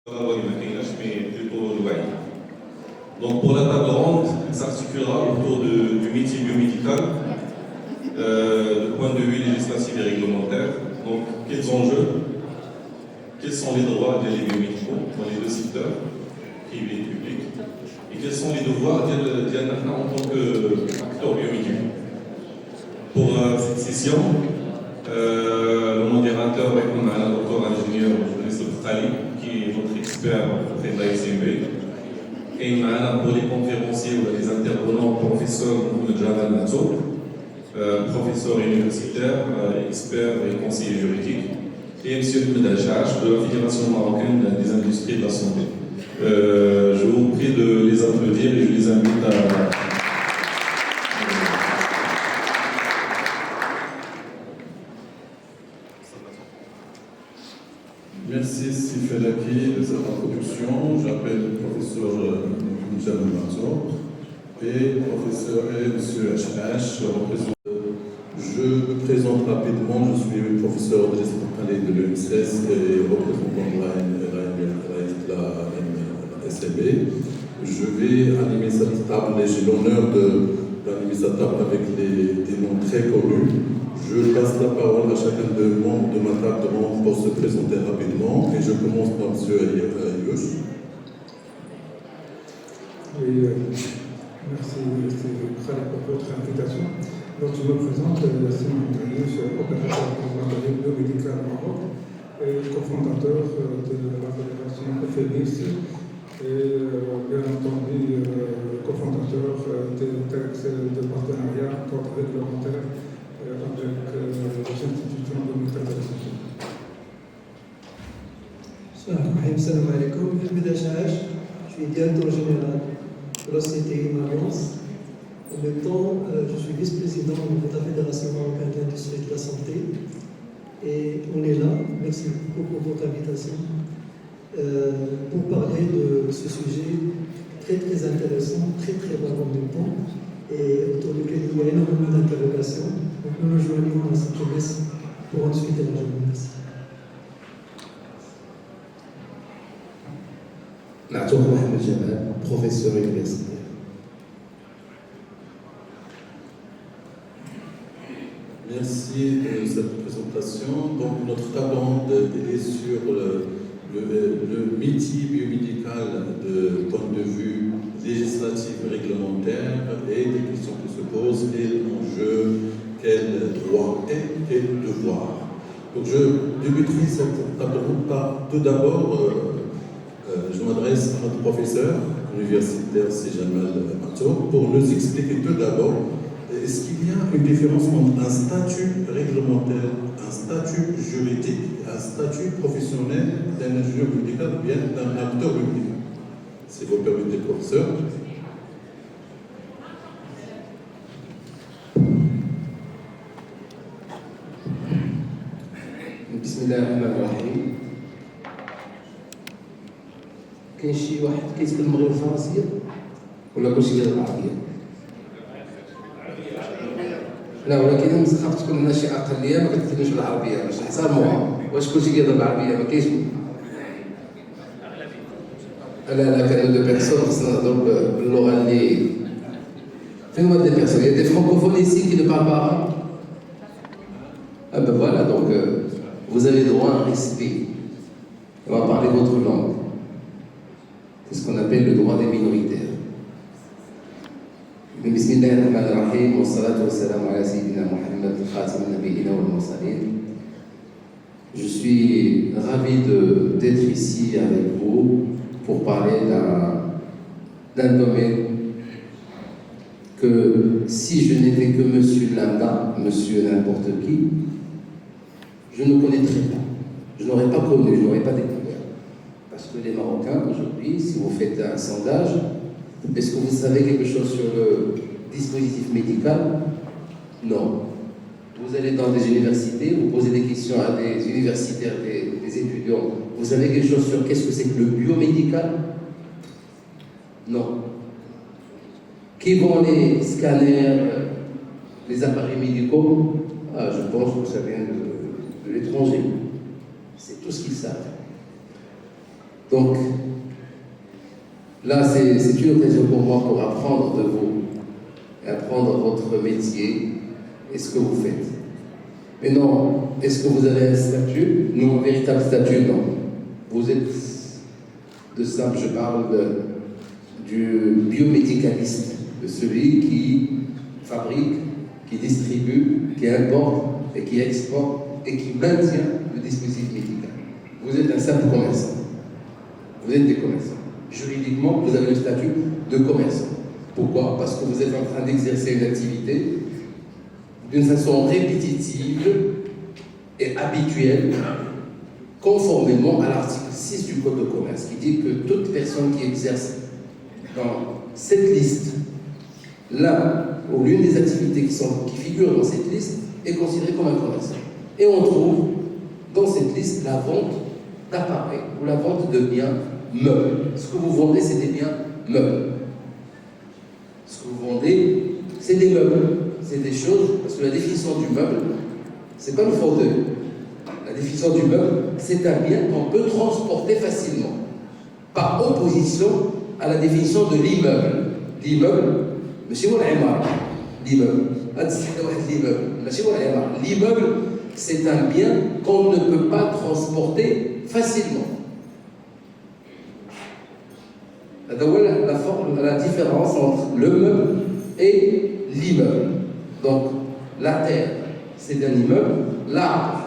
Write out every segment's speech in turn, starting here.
mais plutôt l'ouai. Donc pour la table ronde, elle s'articulera autour du métier biomédical, du point de vue législatif et réglementaire. Donc quels enjeux, quels sont les droits des biomédicaux dans les deux secteurs, privé et public, et quels sont les devoirs d'Yanna en tant qu'acteur biomédical. Pour cette session, le modérateur est le docteur ingénieur Youssef Khali, qui est notre expert auprès de l'ASMB. Et pour les conférenciers ou les intervenants, professeur Jamal Matsoub, professeur universitaire, expert et conseiller juridique, et M. Ahmed Achash de la Fédération marocaine des industries de la santé. Je vous prie de les applaudir et je les invite à... Merci Sifelaki de cette introduction. J'appelle le professeur Jamal Matsoub et professeur et M. Achash. Je me présente rapidement. Je suis le professeur de gestion de l'UNSS et représentant de la SLB. Je vais animer cette table et j'ai l'honneur d'animer cette table avec des noms très connus. Je passe la parole à chacun des membres de ma table pour se présenter rapidement et je commence par M. Ayouch. Oui, merci Khaled pour votre invitation. Donc je me présente, Simon Ayouch, opérateur coordonnateur biomédical au Maroc et cofondateur de la fédération FEMIS et bien entendu cofondateur des textes de partenariat contre réglementaire avec les institutions de ministère de la Santé. Salam alaikum, Ahmed Achash, je suis directeur général de la CTI Mayence. En même temps, je suis vice-président de la Fédération marocaine de l'industrie de la santé. Et on est là, merci beaucoup pour votre invitation, pour parler de ce sujet très très intéressant, très très bas en même temps, et autour duquel il y a énormément d'interrogations. Donc nous nous joignons à cette promesse pour ensuite élargir. Merci. Natour Mohamed Jamal, professeur universitaire. Merci de cette présentation. Donc notre table ronde est sur le métier biomédical de point de vue législatif et réglementaire et des questions qui se posent, quels enjeux, quels droits et quels devoirs. Donc je débuterai cette table ronde par tout d'abord, je m'adresse à notre professeur universitaire Jamal Matsoub pour nous expliquer tout d'abord est-ce qu'il y a une différence entre un statut réglementaire, un statut juridique, un statut professionnel d'un ingénieur médical ou bien d'un acteur médical. Si vous permettez, professeur. Bismillahirrahmanirrahim. كاين شي واحد كيتكلم غير الفرنسيه ولا كلشي ديال العربيه؟ لا ولكن انا خاف تكون لنا شي اقليه ما كتكلمش بالعربيه باش نحترموها. واش كلشي كيهضر بالعربيه؟ ما كاينش. لا كانوا دو بيرسون خصنا نهضروا باللغه اللي فين هما دي بيرسون. Il y a des francophones ici qui ne parlent pas arabe. Ah ben voilà, donc vous avez droit à un respect. On va parler votre langue. C'est ce qu'on appelle le droit des minoritaires. Bismillahirrahmanirrahim, wa salatu wa salam ala sayyidina Muhammad, khatam nabiyina wal mursalin. Je suis ravi d'être ici avec vous pour parler d'un domaine que si je n'étais que monsieur lambda, monsieur n'importe qui, je ne connaîtrais pas. Je n'aurais pas connu, je n'aurais pas découvert. Parce que les Marocains, aujourd'hui, si vous faites un sondage, est-ce que vous savez quelque chose sur le dispositif médical? Non. Vous allez dans des universités, vous posez des questions à des universitaires, des étudiants. Vous savez quelque chose sur qu'est-ce que c'est que le biomédical? Non. Qui vont les scanners, les appareils médicaux? Je pense que ça vient de l'étranger. C'est tout ce qu'ils savent. Donc, là, c'est une occasion pour moi pour apprendre de vous, et apprendre votre métier et ce que vous faites. Mais non, est-ce que vous avez un statut? Non, un véritable statut, non. Vous êtes de simple, je parle du biomédicaliste, de celui qui fabrique, qui distribue, qui importe et qui exporte et qui maintient le dispositif médical. Vous êtes un simple commerçant. Vous êtes des commerçants. Juridiquement, vous avez le statut de commerçant. Pourquoi? Parce que vous êtes en train d'exercer une activité d'une façon répétitive et habituelle, conformément à l'article 6 du Code de commerce, qui dit que toute personne qui exerce dans cette liste, l'un ou l'une des activités qui figurent dans cette liste, est considérée comme un commerçant. Et on trouve dans cette liste la vente d'appareils ou la vente de biens meubles. Ce que vous vendez, c'est des biens meubles. Ce que vous vendez, c'est des meubles. C'est des choses, parce que la définition du meuble, c'est pas le fauteuil. La définition du meuble, c'est un bien qu'on peut transporter facilement. Par opposition à la définition de l'immeuble. L'immeuble, monsieur Moul'Imar, l'immeuble. L'immeuble, c'est un bien qu'on ne peut pas transporter facilement. La différence entre le meuble et l'immeuble. Donc, la terre, c'est un immeuble, l'arbre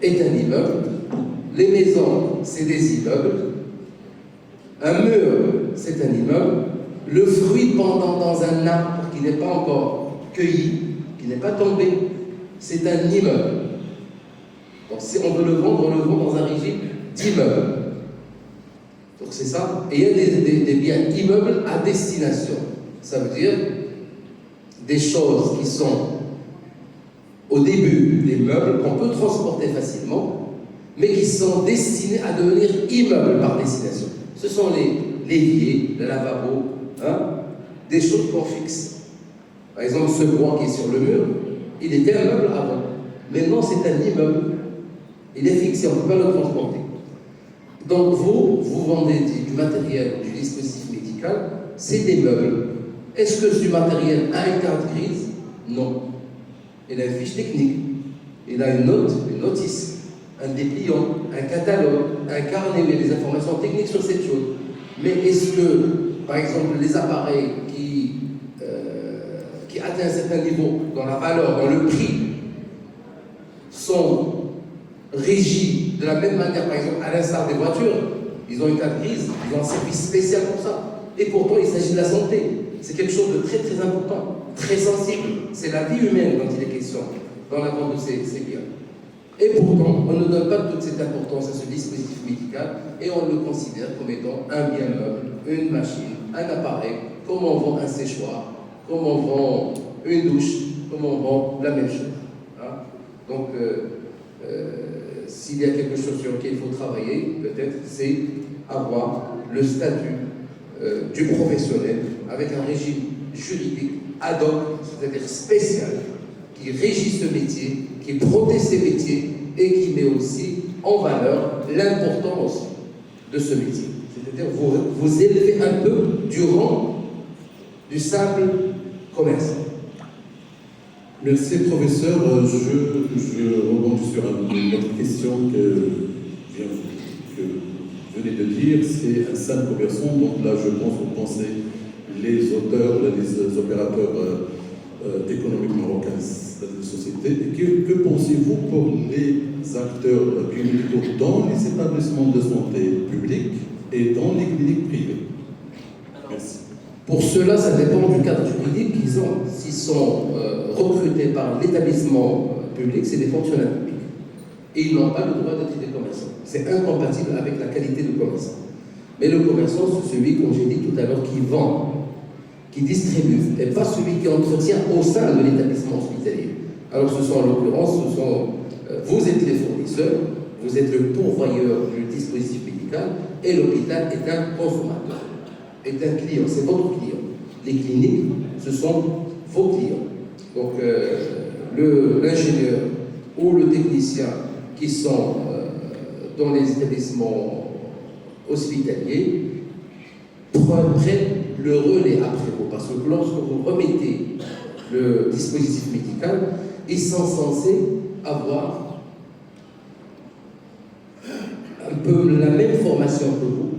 est un immeuble, les maisons, c'est des immeubles, un mur, c'est un immeuble, le fruit pendant dans un arbre qui n'est pas encore cueilli, qui n'est pas tombé, c'est un immeuble. Donc, si on veut le vendre, on le vend dans un régime d'immeuble. Donc, c'est ça. Et il y a des biens immeubles à destination. Ça veut dire des choses qui sont au début des meubles qu'on peut transporter facilement, mais qui sont destinés à devenir immeubles par destination. Ce sont l'évier, le lavabo, des choses qu'on fixe. Par exemple, ce bois qui est sur le mur, il était un meuble avant. Maintenant, c'est un immeuble. Il est fixé, on ne peut pas le transporter. Donc, vous vendez du matériel, du dispositif médical, c'est des meubles. Est-ce que ce matériel a une carte grise? Non. Il a une fiche technique, il a une note, une notice, un dépliant, un catalogue, un carnet, mais des informations techniques sur cette chose. Mais est-ce que, par exemple, les appareils qui atteignent un certain niveau dans la valeur, dans le prix, sont régis de la même manière, par exemple, à l'instar des voitures? Ils ont une carte grise, ils ont un service spécial pour ça. Et pourtant, il s'agit de la santé. C'est quelque chose de très très important, très sensible. C'est la vie humaine dont il est question dans la vente de ces biens. Et pourtant, on ne donne pas toute cette importance à ce dispositif médical et on le considère comme étant un bien meuble, une machine, un appareil, comme on vend un séchoir, comme on vend une douche, comme on vend la même chose. Donc, s'il y a quelque chose sur lequel il faut travailler, peut-être, c'est avoir le statut du professionnel avec un régime juridique ad hoc, c'est-à-dire spécial, qui régit ce métier, qui protège ces métiers et qui met aussi en valeur l'importance de ce métier. C'est-à-dire vous élevez un peu du rang du simple commerçant. Merci, professeur. Je rebondis sur une autre question que vous venez de dire. C'est un simple commerçant. Donc là, je pense, vous pensez les auteurs, les opérateurs économiques marocains de société. Que pensez-vous pour les acteurs biomédicaux dans les établissements de santé publics et dans les cliniques privées? Merci. Pour cela, ça dépend du cadre juridique qu'ils ont. S'ils sont recrutés par l'établissement public, c'est des fonctionnaires publics. Et ils n'ont pas le droit d'être des commerçants. C'est incompatible avec la qualité de commerçant. Mais le commerçant, c'est celui, comme j'ai dit tout à l'heure, qui vend, qui distribue, et pas celui qui entretient au sein de l'établissement hospitalier. Alors ce sont en l'occurrence, vous êtes les fournisseurs, vous êtes le pourvoyeur du dispositif médical, et l'hôpital est un consommateur, est un client, c'est votre client. Les cliniques, ce sont vos clients. Donc l'ingénieur ou le technicien qui sont dans les établissements hospitaliers prennent le relais après vous. Parce que lorsque vous remettez le dispositif médical, ils sont censés avoir un peu la même formation que vous,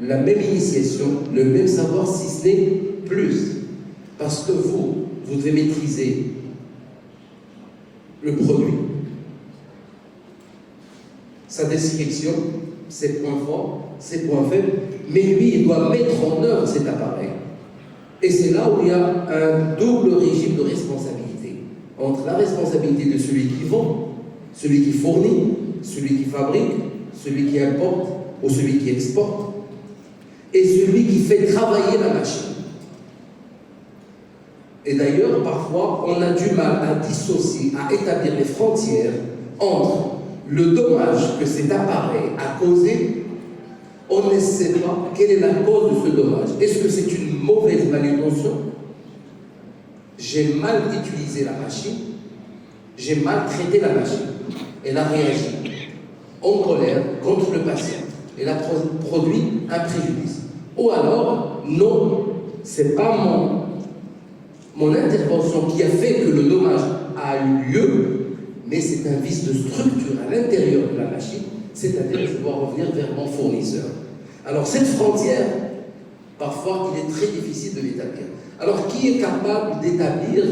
la même initiation, le même savoir, si ce n'est plus. Parce que vous devez maîtriser le produit, sa description, ses points forts, ses points faibles, mais lui, il doit mettre en œuvre cet appareil. Et c'est là où il y a un double régime de responsabilité, entre la responsabilité de celui qui vend, celui qui fournit, celui qui fabrique, celui qui importe ou celui qui exporte, et celui qui fait travailler la machine. Et d'ailleurs, parfois, on a du mal à dissocier, à établir les frontières entre le dommage que cet appareil a causé. On ne sait pas quelle est la cause de ce dommage. Est-ce que c'est une mauvaise manutention? J'ai mal utilisé la machine, j'ai mal traité la machine. Elle a réagi en colère contre le patient. Elle a produit un préjudice. Ou alors, non, c'est pas mon intervention qui a fait que le dommage a eu lieu, mais c'est un vice de structure à l'intérieur de la machine, c'est-à-dire que je dois revenir vers mon fournisseur. Alors cette frontière, parfois, il est très difficile de l'établir. Alors qui est capable d'établir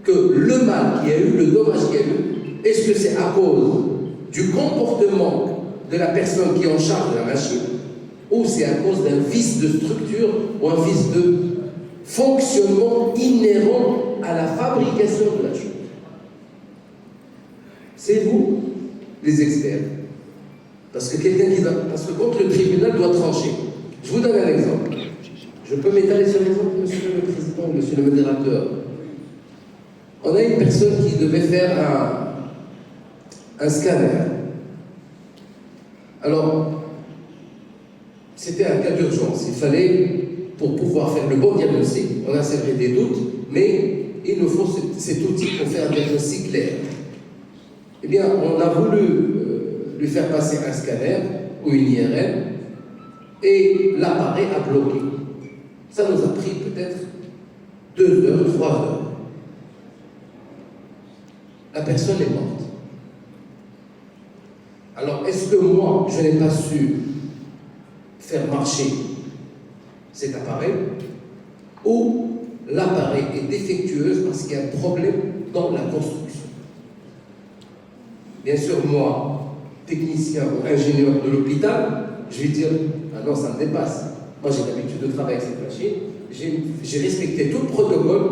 que le mal qu'il y a eu, le dommage qu'il y a eu, est-ce que c'est à cause du comportement de la personne qui est en charge de la machine, ou c'est à cause d'un vice de structure ou un vice de fonctionnement inhérent à la fabrication de la chose? C'est vous, les experts. Parce que quand le tribunal doit trancher, je vous donne un exemple. Je peux m'étaler sur l'exemple, monsieur le président, monsieur le modérateur. On a une personne qui devait faire un scanner. Alors, c'était un cas d'urgence. Il fallait, pour pouvoir faire le bon diagnostic, on a c'est vrai des doutes, mais il nous faut cet outil pour faire un diagnostic clair. Eh bien, on a voulu lui faire passer un scanner ou une IRM et l'appareil a bloqué. Ça nous a pris peut-être 2 heures, 3 heures. La personne est morte. Alors, est-ce que moi, je n'ai pas su faire marcher cet appareil, ou l'appareil est défectueux parce qu'il y a un problème dans la construction? Bien sûr, moi, technicien ou ingénieur de l'hôpital, je vais dire, ah non, ça me dépasse. Moi, j'ai l'habitude de travailler avec cette machine, j'ai respecté tout le protocole,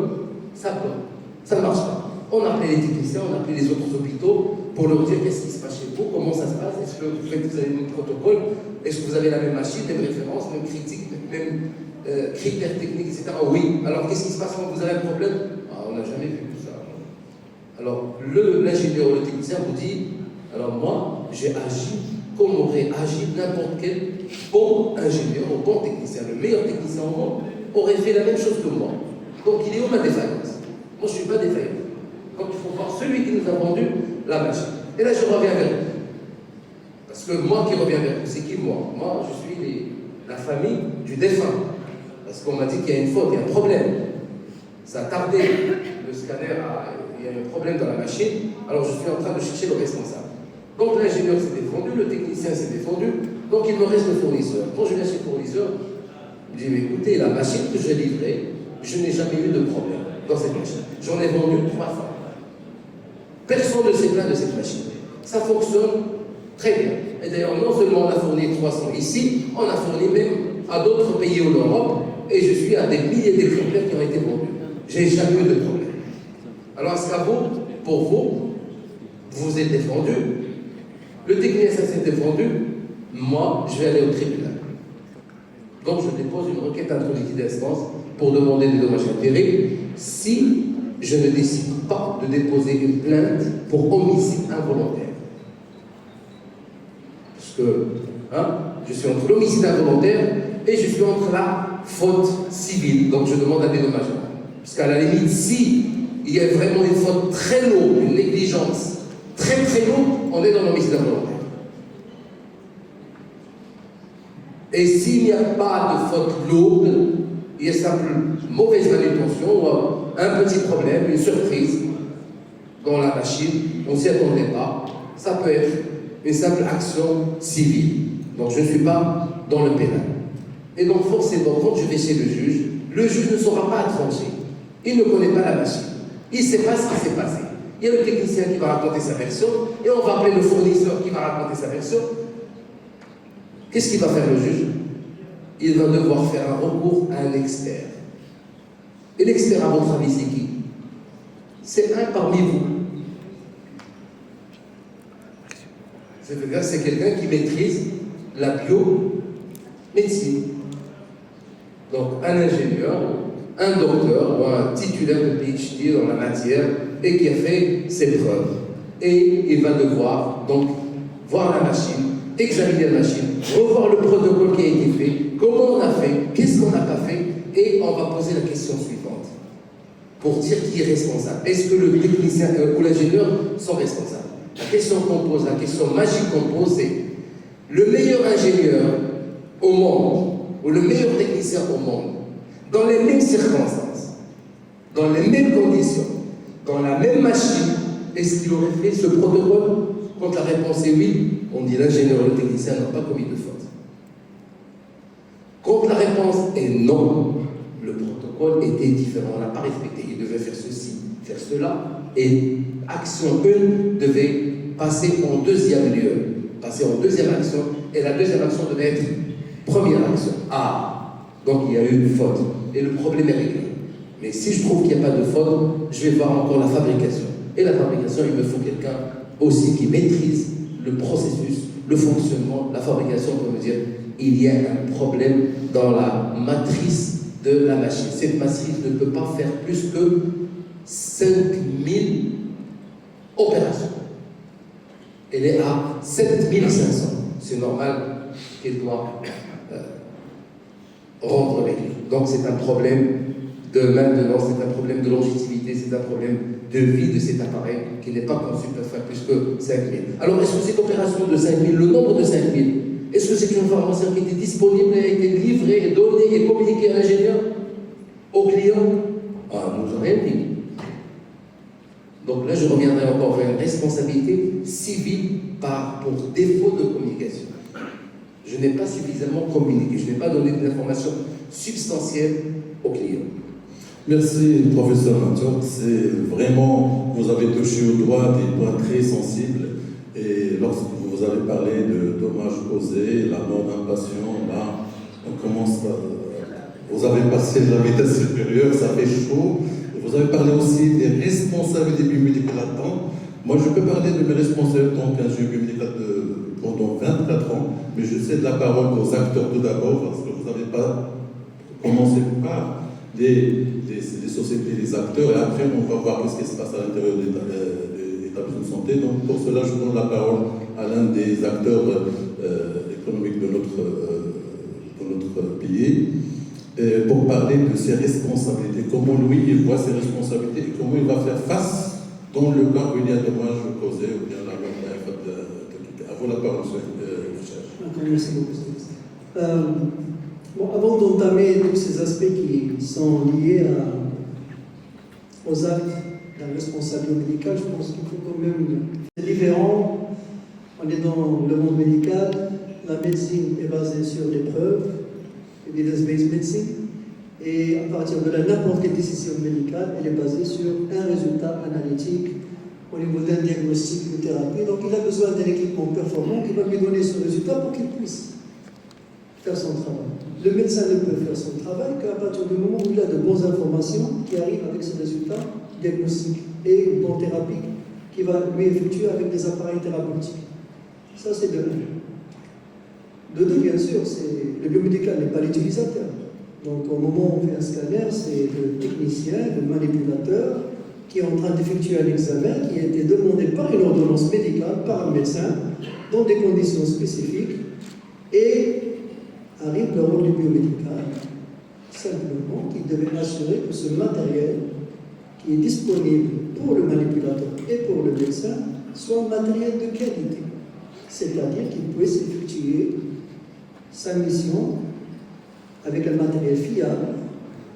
ça bloque, ça ne marche pas. On a appelé les techniciens, on a appelé les autres hôpitaux pour leur dire qu'est-ce qui se passe chez vous, comment ça se passe, est-ce que vous avez le même protocole, est-ce que vous avez la même machine, même référence, même critique, même critères techniques, etc. Oui, alors qu'est-ce qui se passe quand vous avez un problème? Ah, on n'a jamais vu tout ça. Alors, l'ingénieur ou le technicien vous dit, alors moi, j'ai agi comme aurait agi n'importe quel bon ingénieur ou bon technicien. Le meilleur technicien au monde aurait fait la même chose que moi. Donc, il est où ma défaillance? Moi, je ne suis pas défaillant. Donc, il faut voir celui qui nous a vendu la machine. Et là, je reviens vers vous. Parce que moi qui reviens vers vous, c'est qui moi? Moi, je suis la famille du défunt. Parce qu'on m'a dit qu'il y a une faute, il y a un problème. Ça a tardé. Le scanner, il y a un problème dans la machine. Alors, je suis en train de chercher le responsable. Donc, l'ingénieur s'est défendu, le technicien s'est défendu. Donc, il me reste le fournisseur. Quand je viens chez le fournisseur, je dis, mais écoutez, la machine que j'ai livrée, je n'ai jamais eu de problème dans cette machine. J'en ai vendu 3 fois. Personne ne s'est plaint de cette machine. Ça fonctionne très bien. Et d'ailleurs, non seulement on a fourni 300 ici, on a fourni même à d'autres pays en Europe, et je suis à des milliers d'exemplaires qui ont été vendus. J'ai jamais eu de problème. Alors, est-ce qu'à vous, pour vous, vous êtes défendu, le technicien s'est défendu, moi, je vais aller au tribunal. Donc, je dépose une requête introductive d'instance pour demander des dommages et intérêts si je ne décide pas de déposer une plainte pour homicide involontaire. Parce que je suis entre l'homicide involontaire et je suis entre la faute civile. Donc je demande un dédommagement. Parce qu'à la limite, si il y a vraiment une faute très lourde, une négligence très très lourde, on est dans l'homicide involontaire. Et s'il n'y a pas de faute lourde, il y a simple mauvaise manutention ou un petit problème, une surprise dans la machine, on ne s'y attendait pas, ça peut être une simple action civile. Donc je ne suis pas dans le pénal. Et donc forcément, quand je vais chez le juge ne saura pas trancher. Il ne connaît pas la machine. Il ne sait pas ce qui s'est passé. Il y a le technicien qui va raconter sa version, et on va appeler le fournisseur qui va raconter sa version. Qu'est-ce qu'il va faire le juge? Il va devoir faire un recours à un expert. Et l'expert, à votre avis, c'est qui? C'est un parmi vous. C'est quelqu'un qui maîtrise la biomédecine. Donc, un ingénieur, un docteur ou un titulaire de PhD dans la matière et qui a fait ses preuves. Et il va devoir donc voir la machine, examiner la machine, revoir le protocole qui a été fait, comment on a fait, qu'est-ce qu'on n'a pas fait, et on va poser la question suivante pour dire qui est responsable. Est-ce que le technicien ou l'ingénieur sont responsables? La question qu'on pose, la question magique qu'on pose, c'est le meilleur ingénieur au monde ou le meilleur technicien au monde, dans les mêmes circonstances, dans les mêmes conditions, dans la même machine, est-ce qu'il aurait fait ce protocole? Quand la réponse est oui, on dit l'ingénieur et le technicien n'ont pas commis de faute. Quand la réponse est non, le protocole était différent, on n'a pas respecté. Il devait faire ceci, faire cela, et action 1 devait passer en deuxième lieu, passer en deuxième action, et la deuxième action devait être première action. Ah, donc il y a eu une faute, et le problème est réglé. Mais si je trouve qu'il n'y a pas de faute, je vais voir encore la fabrication. Et la fabrication, il me faut quelqu'un aussi qui maîtrise le processus, le fonctionnement, la fabrication pour me dire il y a un problème dans la matrice de la machine. Cette matrice ne peut pas faire plus que 5000 opérations. Elle est à 7500. C'est normal qu'elle doit rendre les clés. Donc c'est un problème de maintenance, c'est un problème de longévité, c'est un problème de vie de cet appareil qui n'est pas conçu pour faire plus que 5000. Alors est-ce que cette opération de 5000, le nombre de 5000, est-ce que c'est une information qui était disponible, a été livrée, donnée et communiquée à l'ingénieur, au client? Ah, nous n'avons rien dit. Donc là, je reviendrai encore vers une responsabilité civile pour défaut de communication. Je n'ai pas suffisamment communiqué, je n'ai pas donné des informations substantielles au client. Merci, professeur Mathieu. C'est vraiment, vous avez touché au doigt des points très sensibles. Et lorsque vous avez parlé de dommages causés, la mort d'un patient, là, on commence à... Vous avez passé de la vitesse supérieure, ça fait chaud. Vous avez parlé aussi des responsabilités biomédicales là-dedans. Moi, je peux parler de mes responsabilités en tant qu'ingénieur biomédical pendant 24 ans, mais je cède la parole aux acteurs tout d'abord, parce que vous n'avez pas commencé par les sociétés, les acteurs, et après on va voir ce qui se passe à l'intérieur des établissements de santé. Donc pour cela, je donne la parole à l'un des acteurs économiques de notre pays, pour parler de ses responsabilités, comment lui il voit ses responsabilités et comment il va faire face dans le cas où il y a dommage causé ou bien la mort d'un faute de. À vous la parole, monsieur. Merci beaucoup. Bon, avant d'entamer tous ces aspects qui sont liés aux actes de la responsabilité médicale, je pense qu'il faut quand même... C'est différent, on est dans le monde médical, la médecine est basée sur des preuves, evidence-based medicine, et à partir de là, n'importe quelle décision médicale, elle est basée sur un résultat analytique au niveau d'un diagnostic de thérapie. Donc il a besoin d'un équipement performant qui va lui donner ce résultat pour qu'il puisse faire son travail. Le médecin ne peut faire son travail qu'à partir du moment où il a de bonnes informations qui arrivent avec ce résultat diagnostique et une bonne thérapie qui va lui effectuer avec des appareils thérapeutiques. Ça, c'est de l'un. De deux, bien sûr, le biomédical n'est pas l'utilisateur. Donc, au moment où on fait un scanner, c'est le technicien, le manipulateur, qui est en train d'effectuer un examen qui a été demandé par une ordonnance médicale, par un médecin, dans des conditions spécifiques, et arrive le rôle du biomédical, simplement, qui devait assurer que ce matériel qui est disponible pour le manipulateur et pour le médecin soit un matériel de qualité, c'est-à-dire qu'il puisse effectuer sa mission avec un matériel fiable,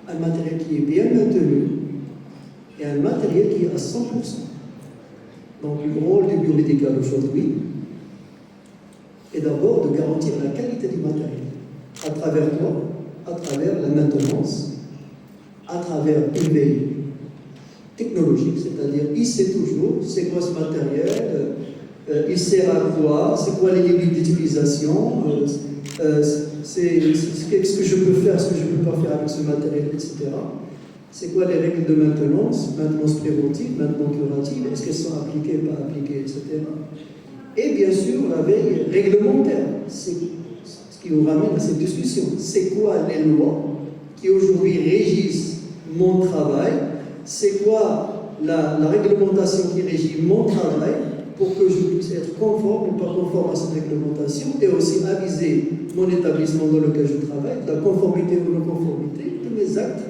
un matériel qui est bien maintenu et un matériel qui est à 100%. Donc le rôle du biomédical aujourd'hui est d'abord de garantir la qualité du matériel. À travers quoi? À travers la maintenance, à travers une veille technologique, c'est-à-dire il sait toujours c'est quoi ce matériel, il sert à quoi, c'est quoi les limites d'utilisation, ce que je peux faire, ce que je ne peux pas faire avec ce matériel, etc. C'est quoi les règles de maintenance préventive, maintenance curative, est-ce qu'elles sont appliquées, pas appliquées, etc. Et bien sûr, la veille réglementaire, c'est ce qui nous ramène à cette discussion. C'est quoi les lois qui aujourd'hui régissent mon travail? C'est quoi la réglementation qui régit mon travail pour que je puisse être conforme ou pas conforme à cette réglementation et aussi aviser mon établissement dans lequel je travaille de la conformité ou non-conformité de mes actes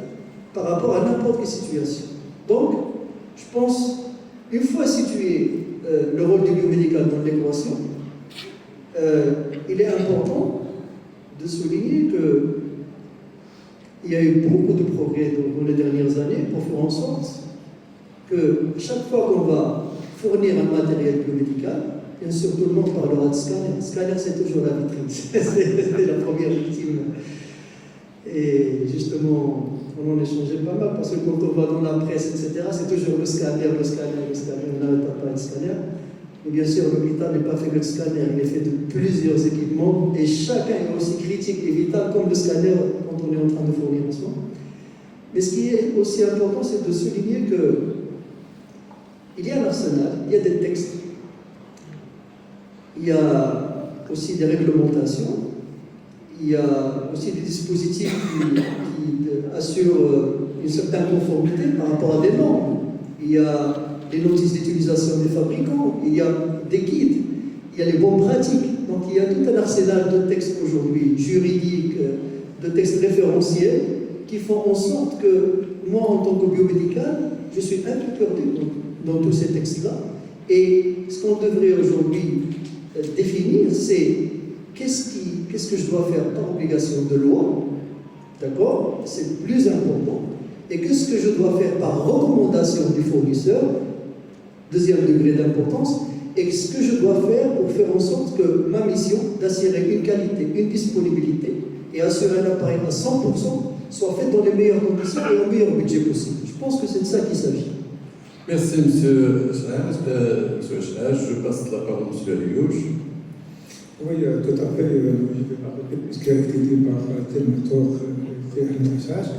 par rapport à n'importe quelle situation. Donc, je pense, une fois situé le rôle du biomédical dans l'équation, il est important de souligner qu'il y a eu beaucoup de progrès dans les dernières années pour faire en sorte que chaque fois qu'on va fournir un matériel biomédical, bien sûr tout le monde parlera de scanner. Scanner, c'est toujours la vitrine, c'est la première victime. Et justement, on en échangeait pas mal parce que quand on va dans la presse, etc., c'est toujours le scanner, on n'arrête pas de scanner. Mais bien sûr, l'hôpital n'est pas fait que de scanner, il est fait de plusieurs équipements et chacun est aussi critique et vital comme le scanner quand on est en train de fournir en ce moment. Mais ce qui est aussi important, c'est de souligner qu'il y a un arsenal, il y a des textes, il y a aussi des réglementations, il y a aussi des dispositifs qui assurent une certaine conformité par rapport à des normes. Il y a des notices d'utilisation des fabricants, il y a des guides, il y a les bonnes pratiques. Donc il y a tout un arsenal de textes aujourd'hui, juridiques, de textes référentiels, qui font en sorte que moi, en tant que biomédical, je suis un peu perdu dans tous ces textes-là. Et ce qu'on devrait aujourd'hui définir, c'est qu'est-ce que je dois faire par obligation de loi, d'accord? C'est le plus important. Et qu'est-ce que je dois faire par recommandation du fournisseur, deuxième degré d'importance, et ce que je dois faire pour faire en sorte que ma mission d'assurer une qualité, une disponibilité et assurer un appareil à 100% soit faite dans les meilleures conditions et au meilleur budget possible. Je pense que c'est de ça qu'il s'agit. Merci, M. Chahaj. Je passe la parole à M. Aliouche. Oui, tout à fait. Je vais pas répéter ce qui a été dit par Telmator et Al-Message.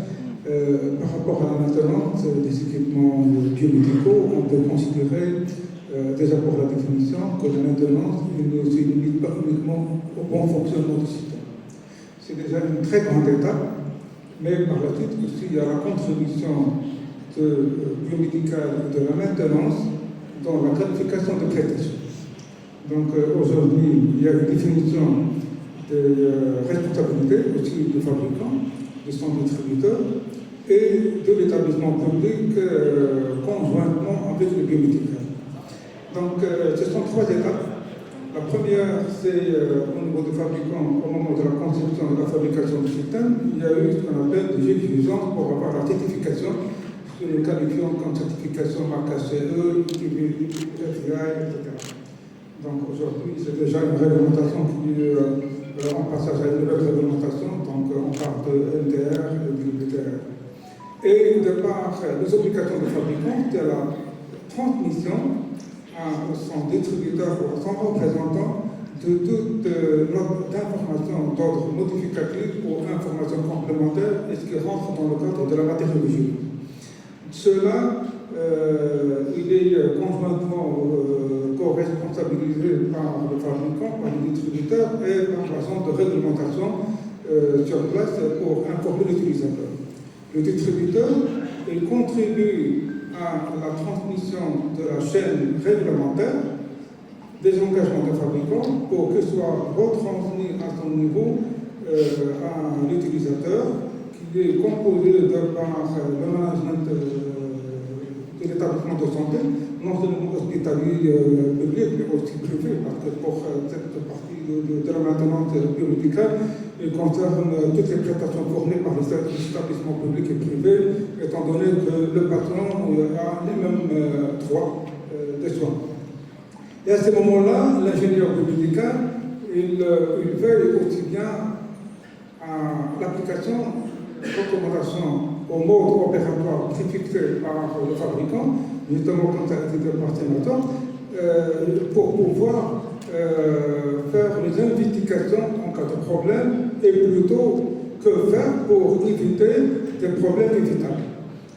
Par rapport à la maintenance des équipements biomédicaux, on peut considérer, déjà pour la définition, que la maintenance ne se limite pas uniquement au bon fonctionnement du système. C'est déjà une très grande étape, mais par la suite aussi, il y a la contribution biomédicale de la maintenance dans la qualification de prestation. Donc aujourd'hui, il y a une définition de responsabilité aussi du fabricant, de son distributeur et de l'établissement public conjointement avec le biomédical. Donc ce sont trois étapes. La première, c'est au niveau du fabricant, au moment de la conception et de la fabrication du système, il y a eu ce qu'on appelle des exigences pour avoir la certification, ce que nous qualifions comme certification marque HCE, FBI, etc. Donc aujourd'hui, c'est déjà une réglementation qui est en passage à une nouvelle réglementation, donc on parle de NDR et de BTR. Et de par les obligations du fabricant, c'est la transmission à son distributeur ou à son représentant de toute note d'information d'ordre modificatif ou information complémentaire et ce qui rentre dans le cadre de la matériologie. Cela, il est conjointement co-responsabilisé par le fabricant, par le distributeur et par l'agence de réglementation sur place pour informer l'utilisateur. Le distributeur, il contribue à la transmission de la chaîne réglementaire des engagements des fabricants pour que soit retransmis à son niveau à l'utilisateur qui est composé de par le management de l'établissement de santé, non seulement hospitalier public, mais aussi privé, parce que pour cette partie de la maintenance biomédicale, il concerne toutes les prestations fournies par les établissements publics et privés, étant donné que le patient a les mêmes droits des soins. Et à ce moment-là, l'ingénieur biomédical, il veille aussi bien à l'application de recommandations au mode opératoire fixé par le fabricant, justement comme ça a été dit par sénateur, pour pouvoir faire les investigations en cas de problème et plutôt que faire pour éviter des problèmes évitables.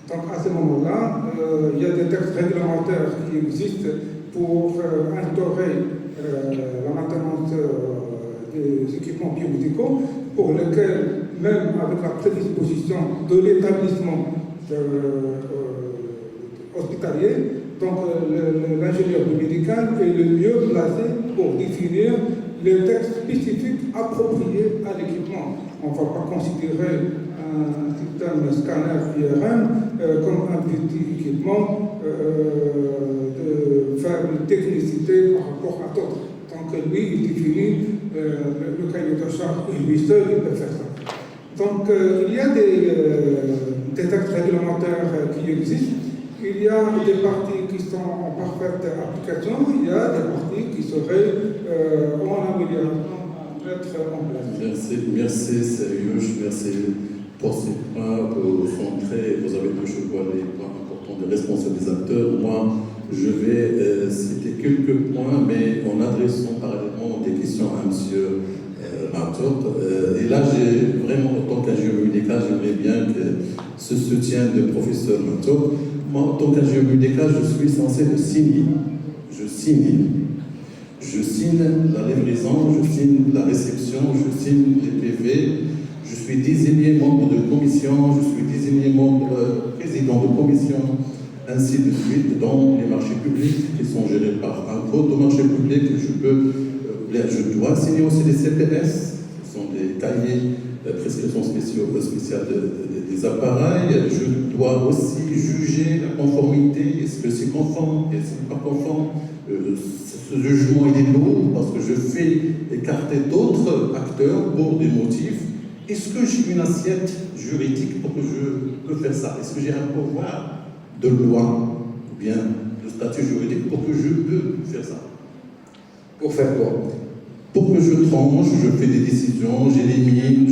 Donc à ce moment-là, il y a des textes réglementaires qui existent pour instaurer la maintenance des équipements biomédicaux, pour lesquels, même avec la prédisposition de l'établissement hospitalier, donc l'ingénieur biomédical est le mieux placé pour définir les textes spécifiques appropriés à l'équipement. On ne va pas considérer un système scanner IRM comme un petit équipement de faible technicité par rapport à d'autres. Donc lui, il définit le cahier de charge et lui seul, il peut faire ça. Donc il y a des textes réglementaires qui existent. Il y a des parties qui sont en parfaite application, il y a des parties qui seraient en amélioration à mettre en place. Merci Seriouche, merci pour ces points centrés. Vous avez touché les points importants des responsabilisateurs. Moi, je vais citer quelques points, mais en adressant parallèlement des questions à M. Martot. Et là, j'ai vraiment, en tant qu'ingénieur médical, j'aimerais bien que ce soutien de professeur Martot. Moi, en tant qu'ingénieur médical, je suis censé de signer. Je signe la livraison, je signe la réception, je signe les PV. Je suis désigné membre de commission, je suis désigné membre président de commission, ainsi de suite, dans les marchés publics qui sont gérés par un code au marché public. Je dois signer aussi des CPS, qui sont des cahiers prescriptions spéciales des appareils. Je dois aussi juger la conformité. Est-ce que c'est conforme? Est-ce que c'est pas conforme? Ce jugement il est lourd parce que je fais écarter d'autres acteurs pour des motifs. Est-ce que j'ai une assiette juridique pour que je peux faire ça? Est-ce que j'ai un pouvoir de loi ou bien de statut juridique pour que je peux faire ça? Pour faire quoi? Pour que je tranche, je fais des décisions, j'élimine,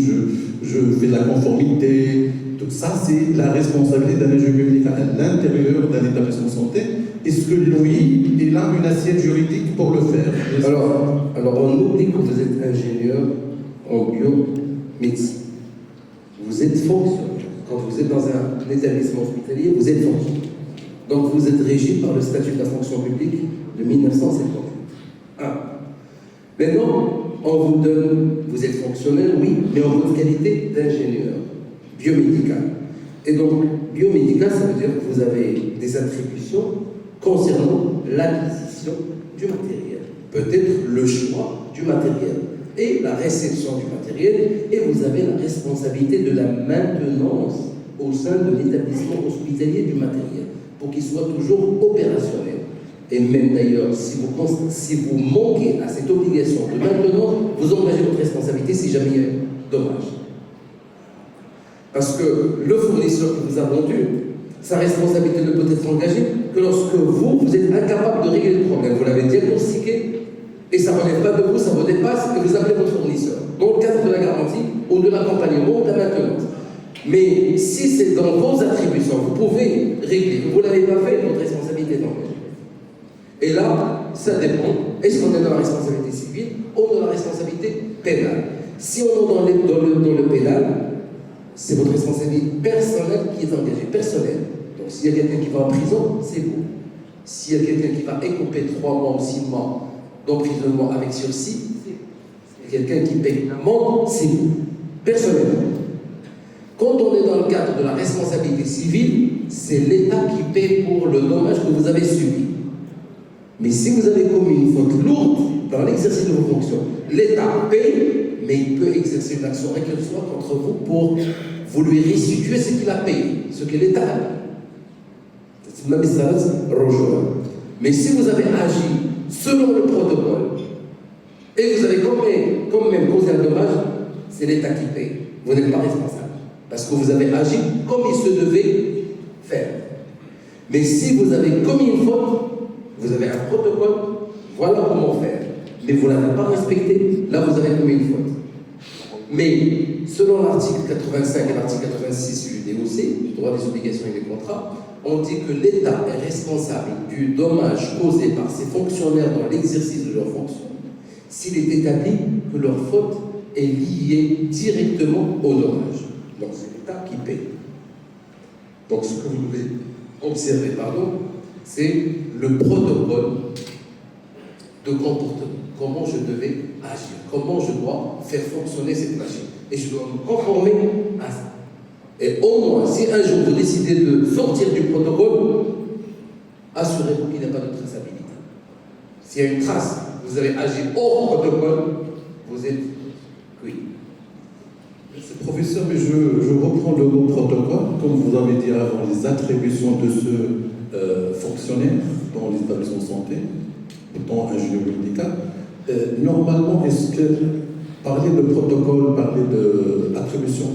je fais de la conformité. Tout ça, c'est la responsabilité d'un ingénieur médical à l'intérieur d'un établissement de santé. Est-ce que lui, il a une assiette juridique pour le faire? Alors on oublie que vous êtes ingénieur en biomédecine. Vous êtes fonctionnaire. Quand vous êtes dans un établissement hospitalier, vous êtes fonctionnaire. Donc vous êtes régi par le statut de la fonction publique de 1958. Maintenant, on vous donne, vous êtes fonctionnaire, oui, mais en votre qualité d'ingénieur biomédical. Et donc, biomédical, ça veut dire que vous avez des attributions concernant l'acquisition du matériel. Peut-être le choix du matériel et la réception du matériel, et vous avez la responsabilité de la maintenance au sein de l'établissement hospitalier du matériel, pour qu'il soit toujours opérationnel. Et même d'ailleurs, si vous manquez à cette obligation de maintenance, vous engagez votre responsabilité si jamais il y a dommage. Parce que le fournisseur qui vous a vendu, sa responsabilité ne peut être engagée que lorsque vous êtes incapable de régler le problème. Vous l'avez diagnostiqué et ça ne relève pas de vous, ça vous dépasse et vous appelez votre fournisseur. Dans le cadre de la garantie ou de l'accompagnement ou de la maintenance. Mais si c'est dans vos attributions, vous pouvez régler. Vous ne l'avez pas fait, votre responsabilité est engagée. Et là, ça dépend. Est-ce qu'on est dans la responsabilité civile ou dans la responsabilité pénale? Si on est dans le pénal, c'est votre responsabilité personnelle qui est engagée. Personnelle. Donc s'il y a quelqu'un qui va en prison, c'est vous. S'il y a quelqu'un qui va écoper 3 mois ou 6 mois d'emprisonnement avec sursis, c'est quelqu'un qui paye une amende, c'est vous. Personnellement. Quand on est dans le cadre de la responsabilité civile, c'est l'État qui paie pour le dommage que vous avez subi. Mais si vous avez commis une faute lourde dans l'exercice de vos fonctions, l'État paye, mais il peut exercer une action récursoire contre vous pour vous lui restituer ce qu'il a payé, ce que l'État a payé. Mais si vous avez agi selon le protocole et vous avez quand même causé un dommage, c'est l'État qui paye. Vous n'êtes pas responsable. Parce que vous avez agi comme il se devait faire. Mais si vous avez commis une faute, vous avez un protocole, voilà comment faire. Mais vous ne l'avez pas respecté, là vous avez commis une faute. Mais selon l'article 85 et l'article 86 du DOC, du droit des obligations et des contrats, on dit que l'État est responsable du dommage causé par ses fonctionnaires dans l'exercice de leurs fonctions s'il est établi que leur faute est liée directement au dommage. Donc c'est l'État qui paie. Donc ce que vous devez observer, c'est le protocole de comportement. Comment je devais agir, comment je dois faire fonctionner cette machine. Et je dois me conformer à ça. Et au moins, si un jour vous décidez de sortir du protocole, assurez-vous qu'il n'y a pas de traçabilité. S'il y a une trace, vous avez agi hors protocole, vous êtes cuit. Merci, professeur, mais je reprends le mot protocole. Comme vous avez dit avant, les attributions de ce fonctionnaire dans l'établissement de santé, étant ingénieur médical, normalement, est-ce que parler de protocole, parler d'attribution,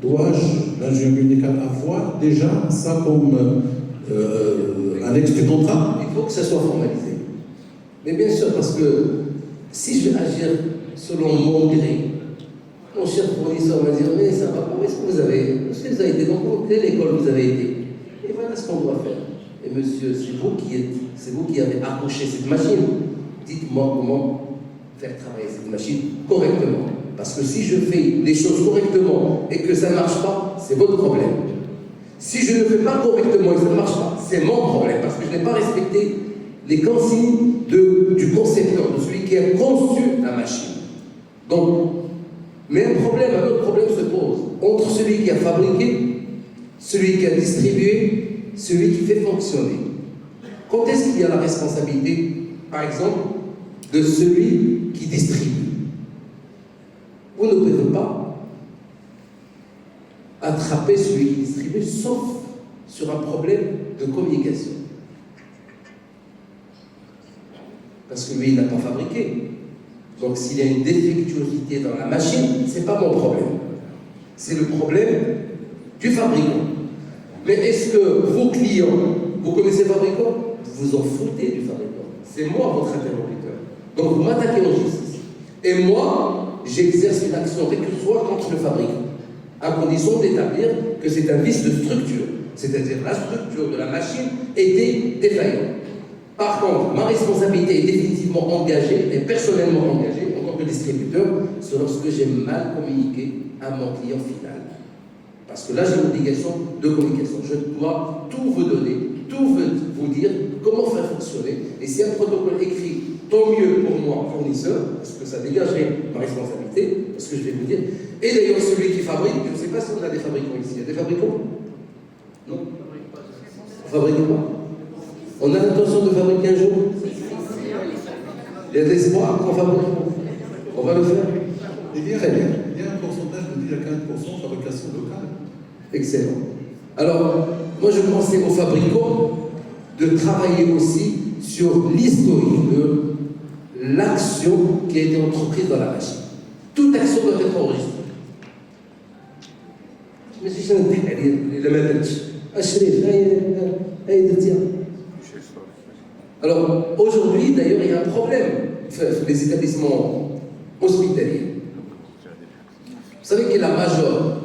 dois-je, l'ingénieur médical, avoir déjà ça comme annexe du contrat? Il faut que ça soit formalisé. Mais bien sûr, parce que si je vais agir selon mon gré, mon cher fournisseur va dire, mais ça va pas, où est-ce que vous avez été, dans quelle école vous avez été? Et voilà ce qu'on doit faire. Et monsieur, c'est vous qui avez accroché cette machine. Dites-moi comment faire travailler cette machine correctement. Parce que si je fais les choses correctement et que ça ne marche pas, c'est votre problème. Si je ne fais pas correctement et que ça ne marche pas, c'est mon problème. Parce que je n'ai pas respecté les consignes du concepteur, de celui qui a conçu la machine. Donc, mais un autre problème se pose entre celui qui a fabriqué, celui qui a distribué, celui qui fait fonctionner. Quand est-ce qu'il y a la responsabilité, par exemple, de celui qui distribue? Vous ne pouvez pas attraper celui qui distribue, sauf sur un problème de communication. Parce que lui, il n'a pas fabriqué. Donc s'il y a une défectuosité dans la machine, ce n'est pas mon problème. C'est le problème du fabricant. Mais est-ce que vos clients, vous connaissez le fabricant? Vous en foutez du fabricant. C'est moi votre interlocuteur. Donc vous m'attaquez en justice. Et moi, j'exerce une action récursoire contre le fabricant, à condition d'établir que c'est un vice de structure. C'est-à-dire la structure de la machine était défaillante. Par contre, ma responsabilité est définitivement engagée et personnellement engagée en tant que distributeur, c'est lorsque j'ai mal communiqué à mon client final. Parce que là, j'ai l'obligation de communication. Je dois tout vous donner, tout vous dire comment faire fonctionner. Et si un protocole écrit, tant mieux pour moi, fournisseur, parce que ça dégagerait ma responsabilité, parce que je vais vous dire. Et d'ailleurs, celui qui fabrique, je ne sais pas si on a des fabricants ici. Il y a des fabricants? Non? On fabrique pas? On a l'intention de fabriquer un jour? Il y a des espoirs qu'on fabrique. On va le faire. Il y a un pourcentage de 10 à 15% de fabrication locale. Excellent. Alors, moi je conseille aux fabricants de travailler aussi sur l'historique de l'action qui a été entreprise dans la machine. Toute action doit être enregistrée. Je me suis dit, alors, aujourd'hui, d'ailleurs, il y a un problème les établissements hospitaliers. Vous savez que la major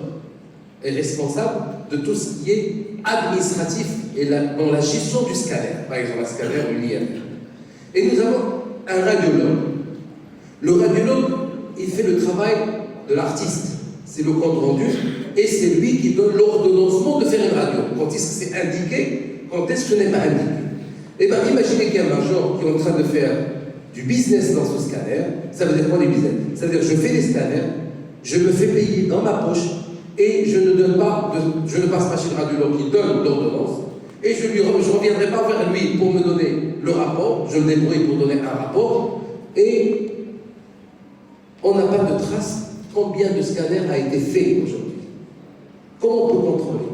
est responsable de tout ce qui est administratif et dans la gestion du scanner, par exemple un scanner ou l'IRM. Et nous avons un radiologue. Le radiologue, il fait le travail de l'artiste. C'est le compte rendu et c'est lui qui donne l'ordonnancement de faire une radio. Quand est-ce que c'est indiqué, quand est-ce que ce n'est pas indiqué. Eh bien, imaginez qu'il y a un major qui est en train de faire du business dans ce scanner. Ça veut dire quoi, les business? Ça veut dire que je fais des scanners, je me fais payer dans ma poche et je ne passe pas chez le radiologue qui donne l'ordonnance et je ne reviendrai pas vers lui pour me donner le rapport. Je me débrouille pour donner un rapport et on n'a pas de trace combien de scanners a été fait aujourd'hui. Comment on peut contrôler?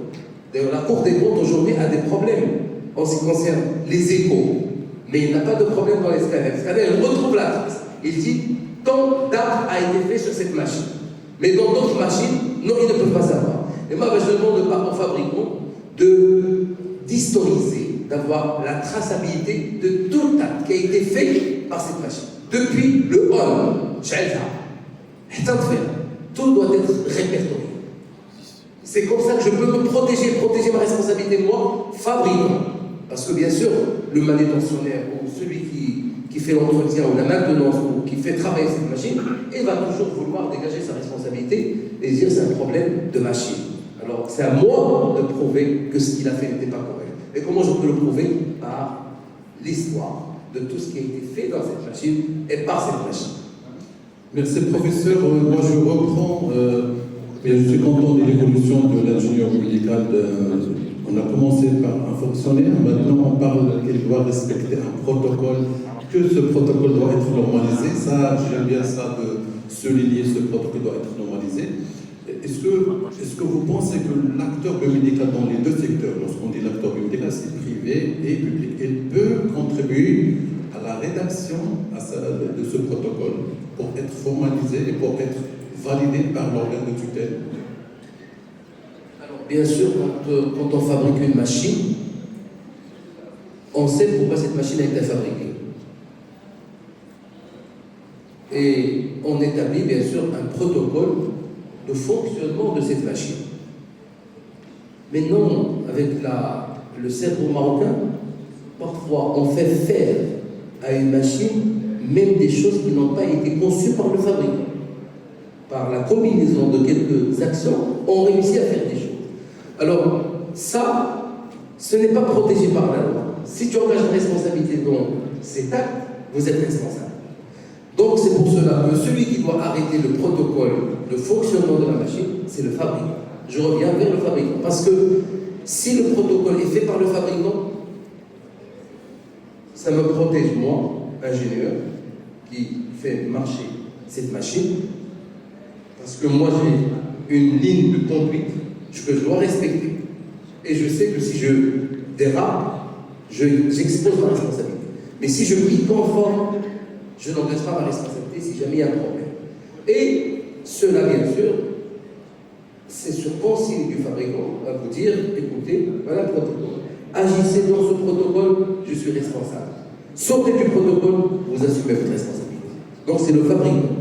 D'ailleurs, la Cour des comptes aujourd'hui a des problèmes en ce qui concerne les échos, mais il n'a pas de problème dans les scanners. Le scanner, il retrouve la trace. Il dit tant d'actes a été fait sur cette machine. Mais dans d'autres machines, non, ils ne peuvent pas savoir. Et moi, je demande aux fabricants d'historiser, d'avoir la traçabilité de tout acte qui a été fait par cette machine. Depuis le on, tout doit être répertorié. C'est comme ça que je peux me protéger ma responsabilité, moi, fabricant. Parce que bien sûr, le manutentionnaire ou celui qui fait l'entretien ou la maintenance ou qui fait travailler cette machine, il va toujours vouloir dégager sa responsabilité et dire c'est un problème de machine. Alors c'est à moi de prouver que ce qu'il a fait n'était pas correct. Et comment je peux le prouver? Par l'histoire de tout ce qui a été fait dans cette machine et par cette machine. Merci professeur. Moi je reprends, et je suis content de l'évolution de l'ingénieur médical. On a commencé par un fonctionnaire, maintenant on parle qu'il doit respecter un protocole, que ce protocole doit être normalisé. Ça, j'aime bien ça de souligner, ce protocole doit être normalisé. Est-ce que vous pensez que l'acteur biomédical dans les deux secteurs, lorsqu'on dit l'acteur biomédical, c'est privé et public, il peut contribuer à la rédaction de ce protocole pour être formalisé et pour être validé par l'organe de tutelle? Alors, bien sûr, quand on fabrique une machine, on sait pourquoi cette machine a été fabriquée. Et on établit bien sûr un protocole de fonctionnement de cette machine. Mais non, avec le cerveau marocain, parfois on fait faire à une machine même des choses qui n'ont pas été conçues par le fabricant. Par la combinaison de quelques actions, on réussit à faire des choses. Alors, ça, ce n'est pas protégé par la loi. Si tu engages une responsabilité dans cet acte, vous êtes responsable. Donc, c'est pour cela que celui qui doit arrêter le protocole de fonctionnement de la machine, c'est le fabricant. Je reviens vers le fabricant. Parce que si le protocole est fait par le fabricant, ça me protège, moi, ingénieur, qui fait marcher cette machine. Parce que moi, j'ai une ligne de conduite que je dois respecter. Et je sais que si je dérape, j'expose ma responsabilité. Mais si je m'y conforme, je n'engage pas ma responsabilité si jamais il y a un problème. Et cela, bien sûr, c'est sur consigne du fabricant à vous dire, écoutez, voilà le protocole. Agissez dans ce protocole, je suis responsable. Sortez du protocole, vous assumez votre responsabilité. Donc c'est le fabricant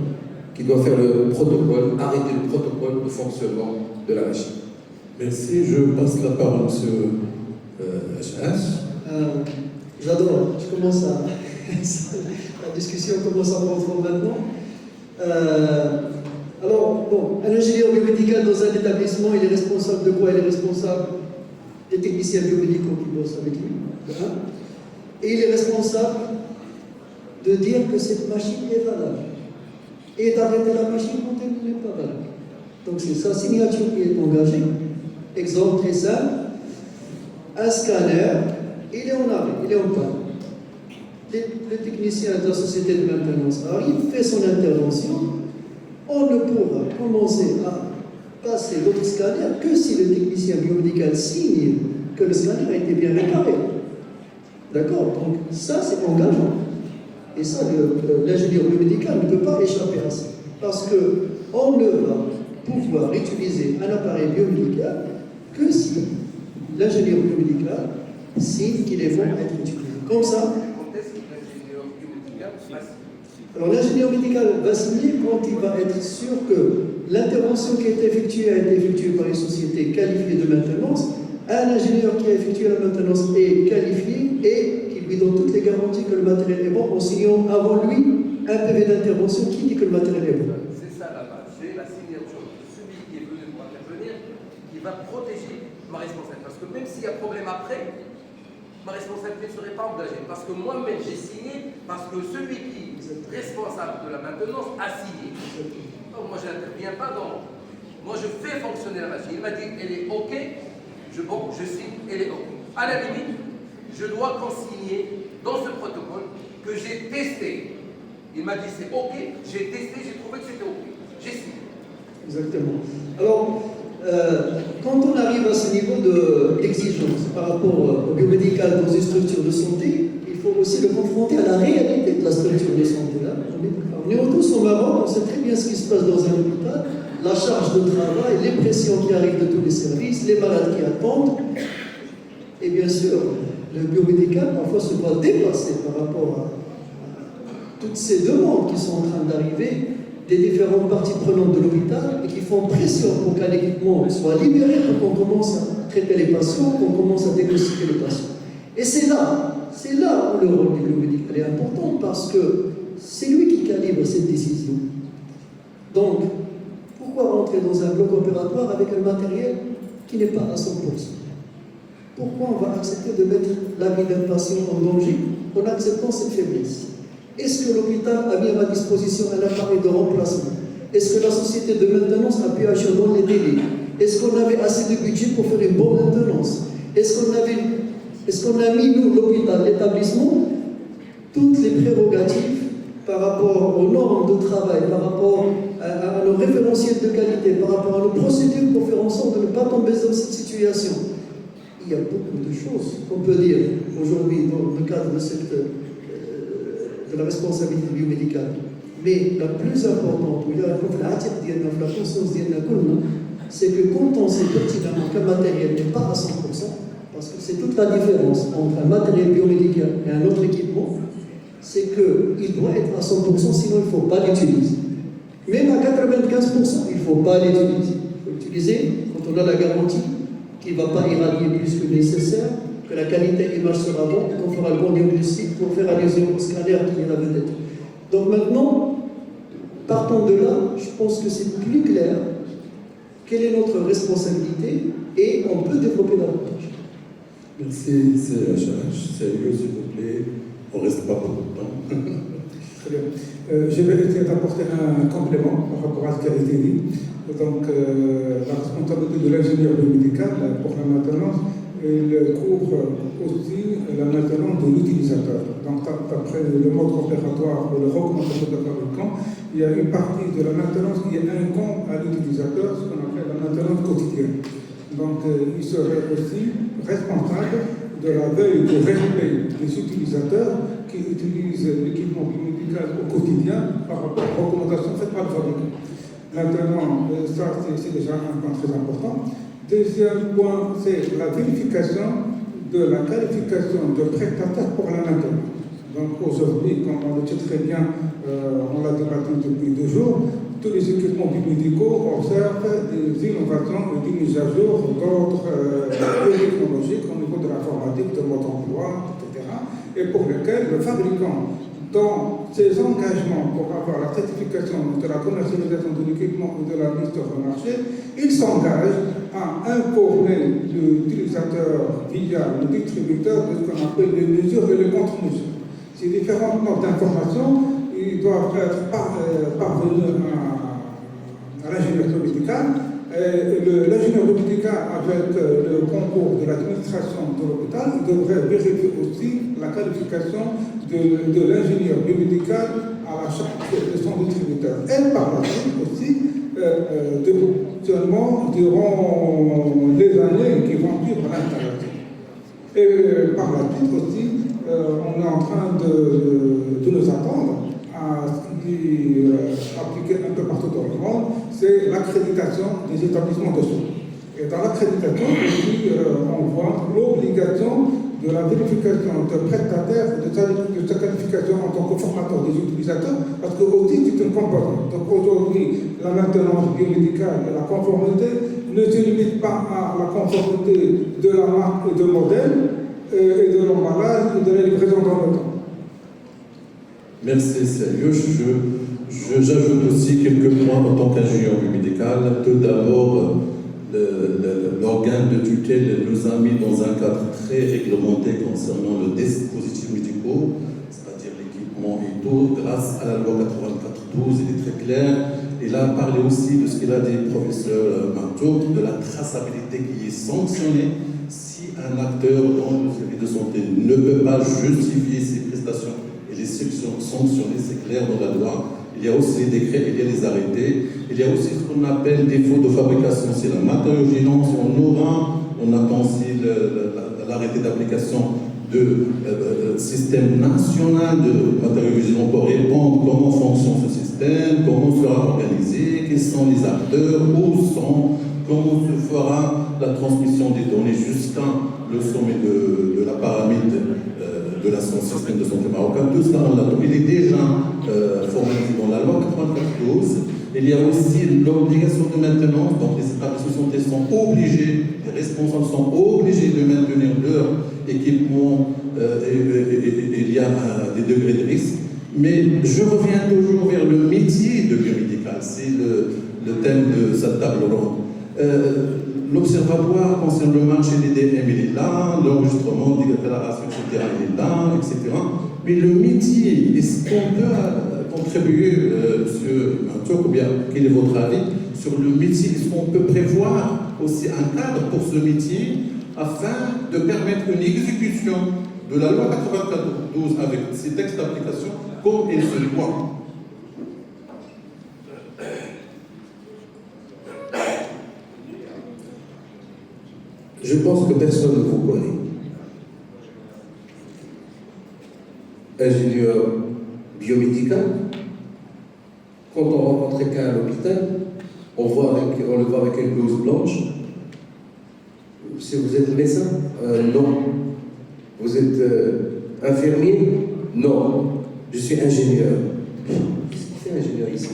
qui doit faire le protocole, arrêter le protocole de fonctionnement de la machine. Merci. Je passe la parole à M. H. J'adore, je commence à... La discussion commence à prendre forme maintenant. Alors, bon, un ingénieur biomédical dans un établissement, il est responsable de quoi? Il est responsable des techniciens biomédicaux qui bossent avec lui. Et il est responsable de dire que cette machine est valable. Et d'arrêter la machine quand elle n'est pas valable. Donc c'est sa signature qui est engagée. Exemple très simple, un scanner, il est en arrêt, il est en panne. Le technicien de la société de maintenance arrive, fait son intervention, on ne pourra commencer à passer votre scanner que si le technicien biomédical signe que le scanner a été bien réparé. D'accord? Donc ça c'est engageant. Et ça, l'ingénieur biomédical ne peut pas échapper à ça. Parce qu'on ne va pouvoir utiliser un appareil biomédical que si l'ingénieur biomédical signe qu'il est bon à être utilisé. Comme ça. Alors l'ingénieur médical va signer quand il va être sûr que l'intervention qui a été effectuée par une société qualifiée de maintenance. Un ingénieur qui a effectué la maintenance est qualifié et qui lui donne toutes les garanties que le matériel est bon en signant avant lui un PV d'intervention qui dit que le matériel est bon. C'est ça la base, c'est la signature de celui qui est venu pour intervenir qui va protéger ma responsabilité. Parce que même s'il y a problème après, ma responsabilité ne serait pas engagée. Parce que moi-même j'ai signé, parce que celui qui est responsable de la maintenance a signé. Donc moi je n'interviens pas dans... Moi je fais fonctionner la machine. Il m'a dit elle est OK. Je signe, elle est OK. À la limite, je dois consigner dans ce protocole que j'ai testé. Il m'a dit c'est OK, j'ai testé, j'ai trouvé que c'était OK. J'ai signé. Exactement. Alors, quand on arrive à ce niveau d'exigence par rapport au biomédical dans une structure de santé, il faut aussi le confronter à la réalité de la structure de santé. Là, on est tous au Maroc, on sait très bien ce qui se passe dans un hôpital, la charge de travail, les pressions qui arrivent de tous les services, les malades qui attendent. Et bien sûr, le biomédical parfois se voit dépassé par rapport à toutes ces demandes qui sont en train d'arriver des différentes parties prenantes de l'hôpital et qui font pression pour qu'un équipement soit libéré pour qu'on commence à traiter les patients, qu'on commence à diagnostiquer les patients. Et c'est là où le rôle du biomédical est important parce que c'est lui qui calibre cette décision. Donc, pourquoi rentrer dans un bloc opératoire avec un matériel qui n'est pas à 100%? Pourquoi on va accepter de mettre la vie d'un patient en danger en acceptant cette faiblesse? Est-ce que l'hôpital a mis à ma disposition un appareil de remplacement? Est-ce que la société de maintenance a pu agir dans les délais? Est-ce qu'on avait assez de budget pour faire une bonne maintenance? Est-ce qu'on a mis, nous, l'hôpital, l'établissement, toutes les prérogatives par rapport aux normes de travail, par rapport à nos référentiels de qualité, par rapport à nos procédures pour faire en sorte de ne pas tomber dans cette situation? Il y a beaucoup de choses qu'on peut dire aujourd'hui dans le cadre de la responsabilité biomédicale. Mais la plus importante, la conscience c'est que quand on sait pertinemment qu'un matériel n'est pas à 100%, parce que c'est toute la différence entre un matériel biomédical et un autre équipement, c'est qu'il doit être à 100%, sinon il ne faut pas l'utiliser. Même à 95%, il ne faut pas l'utiliser. Il faut l'utiliser quand on a la garantie qu'il ne va pas irradier plus que nécessaire, que la qualité image sera bonne, qu'on fera le bon diagnostic pour faire allusion au scanner qui est la vedette. Donc maintenant, partant de là, je pense que c'est plus clair quelle est notre responsabilité et on peut développer davantage. Merci, c'est HH. Sérieux, s'il vous plaît. On ne reste pas beaucoup de temps. Très bien. Je vais essayer d'apporter un complément par rapport à ce qui a été dit. Donc, la responsabilité de l'ingénieur biomédical pour la maintenance, il couvre aussi la maintenance de l'utilisateur. Donc, après le mode opératoire ou le recommandation de fabricant, il y a une partie de la maintenance qui incombe à l'utilisateur, ce qu'on appelle la maintenance quotidienne. Donc, il serait aussi responsable de la veille de respect des utilisateurs qui utilisent l'équipement biomédical au quotidien par rapport aux recommandations faites par le fabricant. Maintenant, ça c'est déjà un point très important. Deuxième point, c'est la vérification de la qualification de prestataire pour la maintenance. Donc aujourd'hui, comme on le sait très bien, on l'a débattu depuis 2 jours, tous les équipements biomédicaux observent des innovations et des mises à jour d'autres technologiques au niveau de l'informatique, de mode d'emploi, etc. Et pour lesquels le fabricant, dans ses engagements pour avoir la certification de la commercialisation de l'équipement ou de la mise sur le marché, il s'engage à informer l'utilisateur via le distributeur de ce qu'on appelle les mesures et les contre-mesures. Ces différentes normes d'information, ils doivent être parvenus à l'ingénieur biomédical. L'ingénieur biomédical, avec le concours de l'administration de l'hôpital, devrait vérifier aussi la qualification de l'ingénieur biomédical à la charge de son distributeur. Et par la suite aussi, seulement durant les années qui vont suivre l'installation. Et par la suite aussi, on est en train de nous attendre à ce qui est appliqué un peu partout dans le monde, c'est l'accréditation des établissements de soins. Et dans l'accréditation aussi, on voit l'obligation de la vérification de prestataire, de sa qualification en tant que formateur des utilisateurs, parce que aussi c'est une composante. Donc aujourd'hui, la maintenance biomédicale et la conformité ne se limite pas à la conformité de la marque et de modèle, et de l'emballage et de la livraison dans le temps. Merci, sérieux. J'ajoute aussi quelques points en tant qu'ingénieur biomédical. Tout d'abord, l'organe de tutelle nous a mis dans un cadre très réglementé concernant le dispositif médical, c'est-à-dire l'équipement et tout, grâce à la loi 84/12, il est très clair. Il a parlé aussi de ce qu'il a dit, professeur Marteau, de la traçabilité qui est sanctionnée si un acteur dans le service de santé ne peut pas justifier ses prestations et les sections sanctionnées, c'est clair dans la loi. Il y a aussi les décrets, il y a les arrêtés, et Il y a aussi ce qu'on appelle défaut de fabrication, c'est la matériaux-gênance. On attend aussi l'arrêté d'application de système national de matériaux-gênants pour répondre comment fonctionne ce système, comment sera organisé, quels sont les acteurs, comment se fera la transmission des données jusqu'à le sommet de la pyramide de la système de santé marocain. Tout cela, il est déjà formalisé dans la loi 94. Il y a aussi l'obligation de maintenance, donc les établissements de santé sont obligés, les responsables sont obligés de maintenir leur équipement, il y a des degrés de risque. Mais je reviens toujours vers le métier de biomédical, c'est le thème de cette table ronde. L'observatoire concerne le marché des DNM, il est là, l'enregistrement des déclarations, etc., il est là, etc. Mais le métier, est-ce qu'on peut contribuer, monsieur Mantouk, ou bien quel est votre avis sur le métier? Est-ce qu'on peut prévoir aussi un cadre pour ce métier afin de permettre une exécution de la loi 94 avec ses textes d'application comme il se doit? Je pense que personne ne vous connaît. Ingénieur biomédical, quand on rencontre quelqu'un à l'hôpital, on le voit avec une blouse blanche. Si vous êtes médecin, non. Vous êtes infirmier, non. Je suis ingénieur. Qu'est-ce qu'il fait ingénieur ici?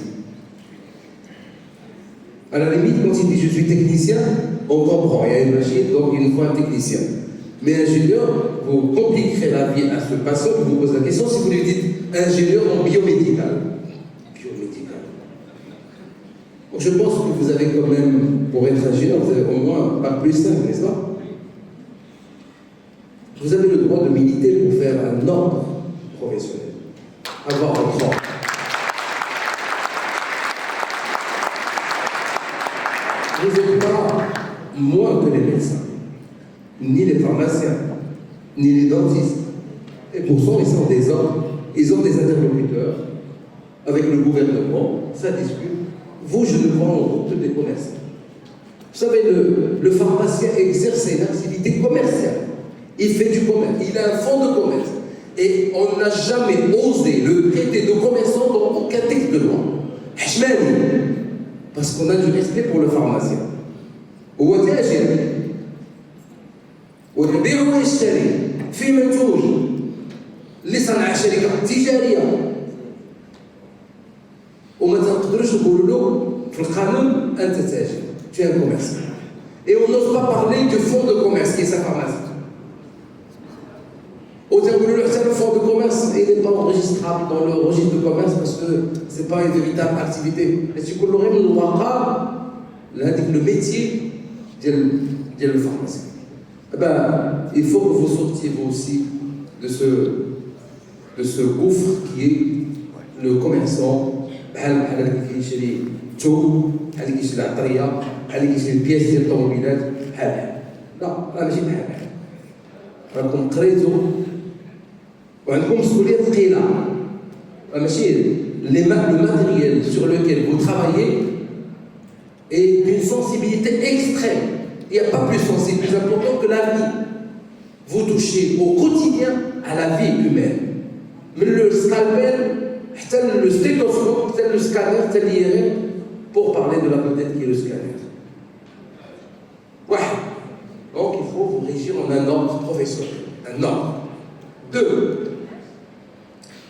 À la limite, quand il dit je suis technicien, on comprend, il y a une machine, donc il nous faut un technicien. Mais ingénieur, vous compliquerez la vie à ce patient qui vous pose la question si vous lui dites ingénieur en biomédical. Biomédical. Donc je pense que vous avez quand même, pour être ingénieur, vous avez au moins pas plus 5, n'est-ce pas? Vous avez le droit de militer pour faire un ordre professionnel, avoir un droit. Vous n'êtes pas moins que les médecins, ni les pharmaciens, ni les dentistes. Et pourtant, ils sont des hommes, ils ont des interlocuteurs avec le gouvernement, ça discute. Vous, je ne vois en route des commerçants. Vous savez, le pharmacien exerce une activité commerciale. Il fait du commerce, il a un fonds de commerce. Et on n'a jamais osé le traiter de commerçant dans aucun texte de loi. Parce qu'on a du respect pour le pharmacien. هو تاجر ويبيع ويشتري في منتوج اللي صنع شركه تجاريه وما تقدروش نقولوا له في القانون انت تاجر tu es un commerçant. Et on n'ose pas parler du fonds de commerce qui est sa pharmacie. Le fonds de commerce, il n'est pas enregistrable dans le registre de commerce parce que ce n'est pas une véritable activité. Et si vous l'aurez le métier de le pharmacien. Eh ben, il faut que vous sortiez vous aussi de ce gouffre qui est le commerçant. بحال اللي كيشري ثوب، بحال اللي كيشري عطريه، بحال اللي كيشري بياس ديال الطوموبيلات، بحال لا راه ماشي بحال راكم قريتوا وعندكم مسؤوليه ثقيله. ماشي le matériel sur lequel vous travaillez est d'une sensibilité extrême. Il n'y a pas plus sensible, plus important que la vie. Vous touchez au quotidien à la vie humaine. Mais le scalpel, le stéthoscope, le scanner, c'est l'IRM, pour parler de la vedette qui est le scanner. Ouais. Donc il faut vous régir en un ordre professionnel. Un ordre. 2.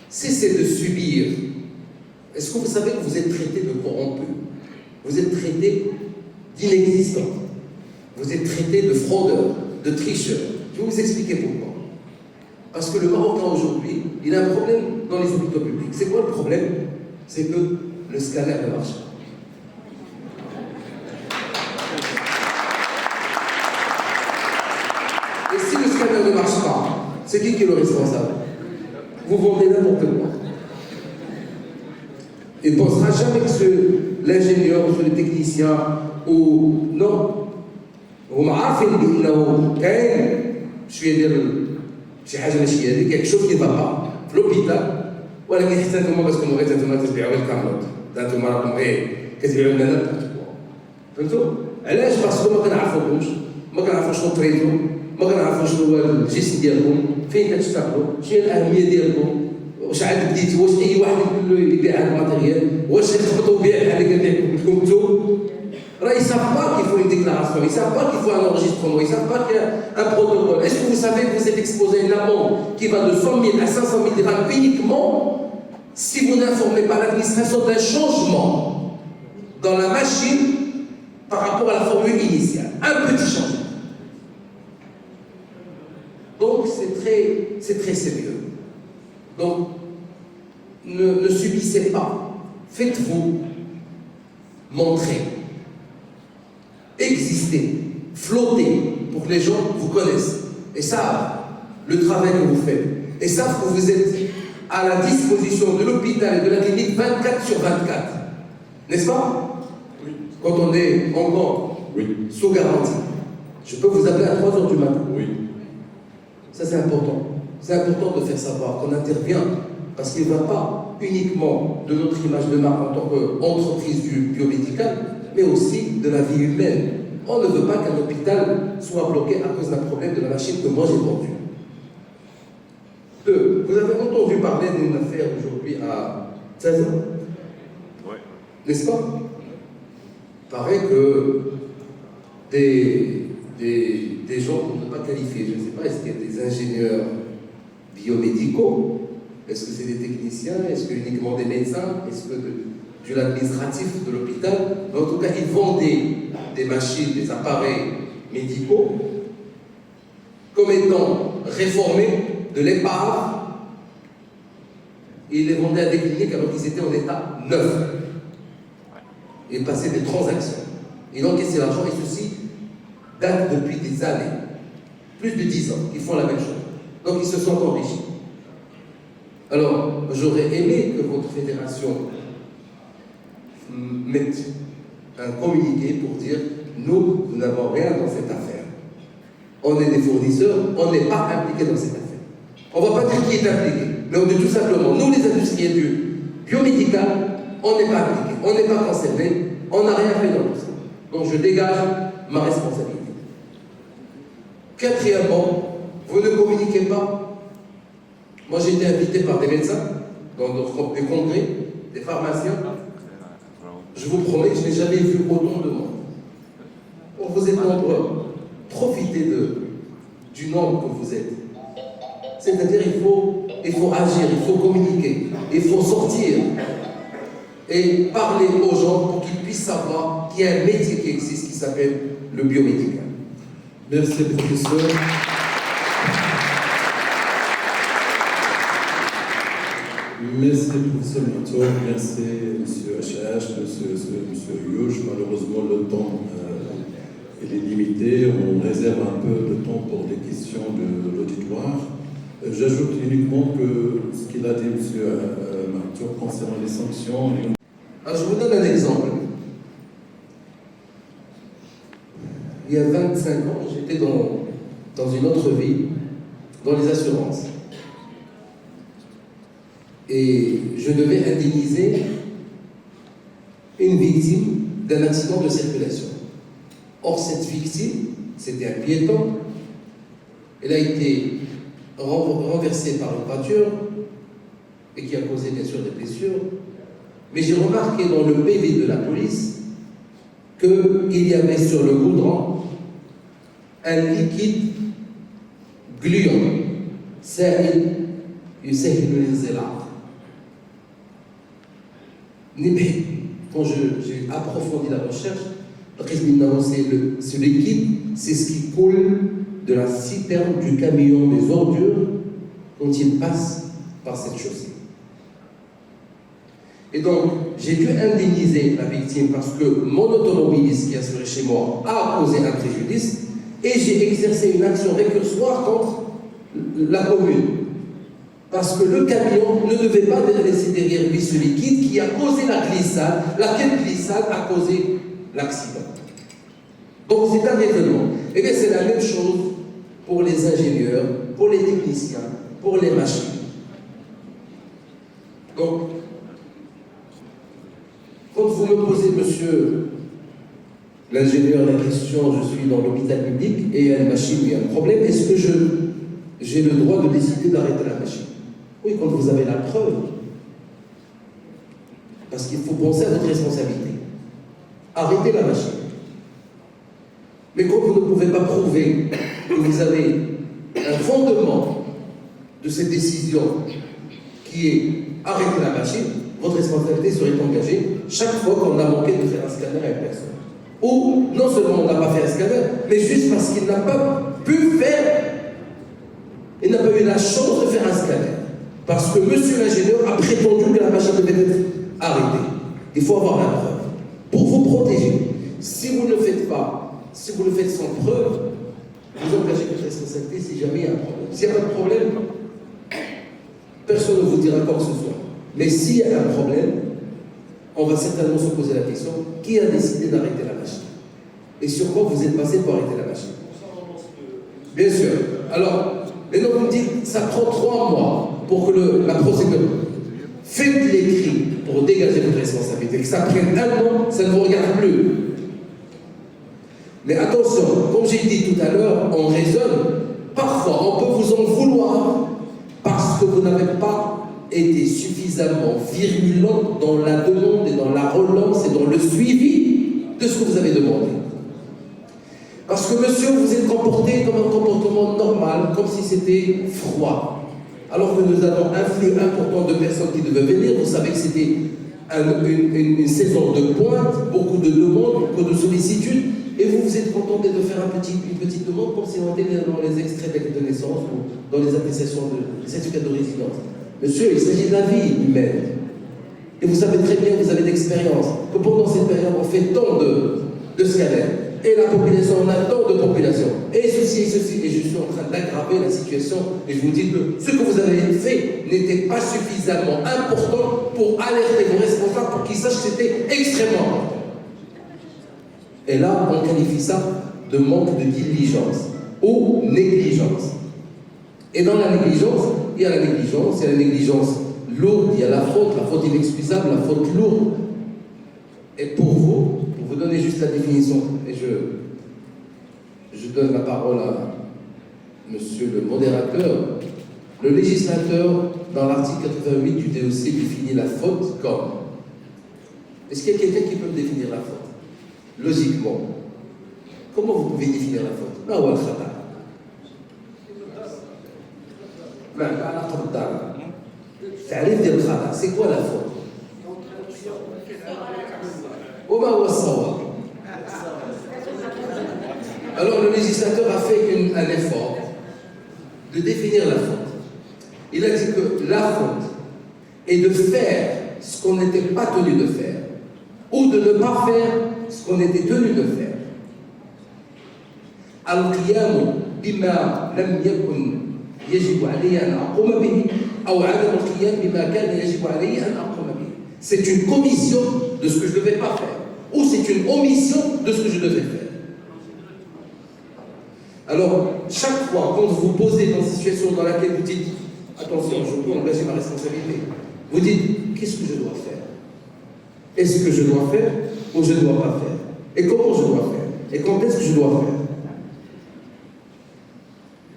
Cessez de subir. Est-ce que vous savez que vous êtes traité de corrompu? Vous êtes traité d'inexistant. Vous êtes traité de fraudeur, de tricheur. Je vais vous expliquer pourquoi. Parce que le Marocain aujourd'hui, il a un problème dans les hôpitaux publics. C'est quoi le problème? C'est que le scanner ne marche pas. Et si le scanner ne marche pas, c'est qui est le responsable? Vous vendez n'importe quoi. Il ne pensera jamais que l'ingénieur ou le technicien ou non. هم عارفين بانه كاين شويه ديال شي حاجه ماشي هذيك quelque chose qui va pas في لوبيتال ولكن حتى نتوما باسكو بغيتو نتوما تبيعوا الكاملوت انتوما راكم كتبيعوا لنا n'importe quoi. فهمتوا؟ علاش؟ باسكو ما كنعرفوكمش، ما كنعرفوا شنو طريتو، ما كنعرفوا شنو هو الجسم ديالكم، فين كتشتغلوا، شنو هي الاهميه ديالكم، واش عاد بديتوا، واش اي واحد يقول له يبيع هذا الماتيريال، واش يخبطوا بيع بحال اللي كنبيع لكم انتم. Là, ils ne savent pas qu'il faut une déclaration, ils ne savent pas qu'il faut un enregistrement, ils ne savent pas qu'il y a un protocole. Est-ce que vous savez que vous êtes exposé à une amende qui va de 100 000 à 500 000 dirhams uniquement si vous n'informez pas l'administration d'un changement dans la machine par rapport à la formule initiale. Un petit changement. Donc, c'est très sérieux. Donc, ne subissez pas. Faites-vous montrer. Exister, flotter, pour que les gens vous connaissent et savent le travail que vous faites et savent que vous êtes à la disposition de l'hôpital et de la clinique 24 sur 24. N'est-ce pas? Oui. Quand on est encore sous garantie. Je peux vous appeler à 3 h du matin. Oui. Ça, c'est important. C'est important de faire savoir qu'on intervient parce qu'il ne va pas uniquement de notre image de marque en tant qu'entreprise du biomédical, mais aussi de la vie humaine. On ne veut pas qu'un hôpital soit bloqué à cause d'un problème de la machine que moi j'ai vendue. 2. Vous avez entendu parler d'une affaire aujourd'hui à 16 ans? Ouais. N'est-ce pas? Il paraît que des gens qu'on ne peut pas qualifier, je ne sais pas, est-ce qu'il y a des ingénieurs biomédicaux? Est-ce que c'est des techniciens? Est-ce que uniquement des médecins? Est-ce que de l'administratif de l'hôpital? En tout cas, ils vendaient des machines, des appareils médicaux comme étant réformés de l'épave. Et ils les vendaient à des cliniques alors qu'ils étaient en état neuf. Ils passaient des transactions. Ils encaissaient l'argent et ceci date depuis des années. Plus de 10 ans, ils font la même chose. Donc ils se sont enrichis. Alors, j'aurais aimé que votre fédération mette un communiqué pour dire nous n'avons rien dans cette affaire. On est des fournisseurs, on n'est pas impliqués dans cette affaire. On ne va pas dire qui est impliqué, mais on dit tout simplement, nous les industriels du biomédical, on n'est pas impliqués, on n'est pas concernés, on n'a rien fait dans tout ça. Donc je dégage ma responsabilité. Quatrièmement, vous ne communiquez pas. Moi j'ai été invité par des médecins, dans des congrès, des pharmaciens. Je vous promets que je n'ai jamais vu autant de monde. Bon, vous êtes nombreux. Profitez du nombre que vous êtes. C'est-à-dire il faut agir, il faut communiquer, il faut sortir et parler aux gens pour qu'ils puissent savoir qu'il y a un métier qui existe qui s'appelle le biomédical. Merci, professeur. Merci, professeur Mantour. Merci, monsieur HH, monsieur Yuge. Malheureusement, le temps il est limité. On réserve un peu de temps pour des questions de l'auditoire. J'ajoute uniquement que ce qu'il a dit, monsieur Mantour, concernant les sanctions. Alors, je vous donne un exemple. Il y a 25 ans, j'étais dans une autre vie, dans les assurances. Et je devais indemniser une victime d'un accident de circulation. Or, cette victime, c'était un piéton. Elle a été renversée par une voiture et qui a causé bien sûr des blessures. Mais j'ai remarqué dans le PV de la police qu'il y avait sur le goudron un liquide gluant, سائل يسهل الانزلاق. Quand j'ai approfondi la recherche, ce liquide, c'est ce qui coule de la citerne du camion des ordures quand il passe par cette chaussée. Et donc, j'ai dû indemniser la victime parce que mon automobiliste qui a assuré chez moi a causé un préjudice et j'ai exercé une action récursoire contre la commune. Parce que le camion ne devait pas laisser derrière lui ce liquide qui a causé la glissade, laquelle glissade a causé l'accident. Donc c'est un raisonnement. Et bien c'est la même chose pour les ingénieurs, pour les techniciens, pour les machines. Donc, Quand vous me posez, monsieur l'ingénieur, la question, je suis dans l'hôpital public et il y a une machine, il y a un problème, est-ce que j'ai le droit de décider d'arrêter la machine? Oui, quand vous avez la preuve. Parce qu'il faut penser à votre responsabilité. Arrêtez la machine. Mais quand vous ne pouvez pas prouver que vous avez un fondement de cette décision qui est arrêter la machine, votre responsabilité serait engagée chaque fois qu'on a manqué de faire un scanner à une personne. Ou non seulement on n'a pas fait un scanner, mais juste parce qu'il n'a pas pu faire, il n'a pas eu la chance de faire un scanner. Parce que monsieur l'ingénieur a prétendu que la machine devait être arrêtée. Il faut avoir la preuve. Pour vous protéger, si vous ne le faites pas, si vous le faites sans preuve, vous engagez votre responsabilité si jamais il y a un problème. S'il n'y a pas de problème, personne ne vous dira quoi que ce soit. Mais s'il y a un problème, on va certainement se poser la question, qui a décidé d'arrêter la machine? Et sur quoi vous êtes passé pour arrêter la machine? Bien sûr. Alors, maintenant vous me dites, ça prend 3 mois pour que la procédure... Faites l'écrit pour dégager votre responsabilité. Que ça prenne 1 an, ça ne vous regarde plus. Mais attention, comme j'ai dit tout à l'heure, on raisonne. Parfois, on peut vous en vouloir parce que vous n'avez pas été suffisamment virulent dans la demande et dans la relance et dans le suivi de ce que vous avez demandé. Parce que monsieur, vous êtes comporté comme un comportement normal, comme si c'était froid. Alors que nous avons un flux important de personnes qui devaient venir, vous savez que c'était une saison de pointe, beaucoup de demandes, beaucoup de sollicitudes, et vous vous êtes contenté de faire une petite demande comme si on était dans les extraits d'actes de naissance ou dans les attestations de certificats de résidence. Monsieur, il s'agit de la vie humaine. Et vous savez très bien, vous avez d'expérience, que pendant cette période, on fait tant de scanners. Et la population, on a tant de population. Et ceci, et je suis en train d'aggraver la situation. Et je vous dis que ce que vous avez fait n'était pas suffisamment important pour alerter vos responsables pour qu'ils sachent que c'était extrêmement important. Et là, on qualifie ça de manque de diligence ou négligence. Et dans la négligence, il y a la négligence, il y a la négligence lourde, il y a la faute inexcusable, la faute lourde. Et pour vous donner juste la définition, et je donne la parole à monsieur le modérateur, le législateur, dans l'article 88 du DOC, définit la faute comme... Est-ce qu'il y a quelqu'un qui peut me définir la faute? Logiquement, comment vous pouvez définir la faute? Non, ou al-khata. C'est quoi la faute? Alors le législateur a fait un effort de définir la faute. Il a dit que la faute est de faire ce qu'on n'était pas tenu de faire ou de ne pas faire ce qu'on était tenu de faire. Al-qiyamu bima lam yakun yajibu alayhi an aquma bihi aw adam al-qiyam bima kana yajibu alayhi an aquma bihi. C'est une commission de ce que je ne devais pas faire ou c'est une omission de ce que je devais faire. Alors, chaque fois, quand vous vous posez dans une situation dans laquelle vous dites « Attention, je peux engager ma responsabilité », vous dites « Qu'est-ce que je dois faire? Est-ce que je dois faire ou je ne dois pas faire? Et comment je dois faire? Et quand est-ce que je dois faire ?»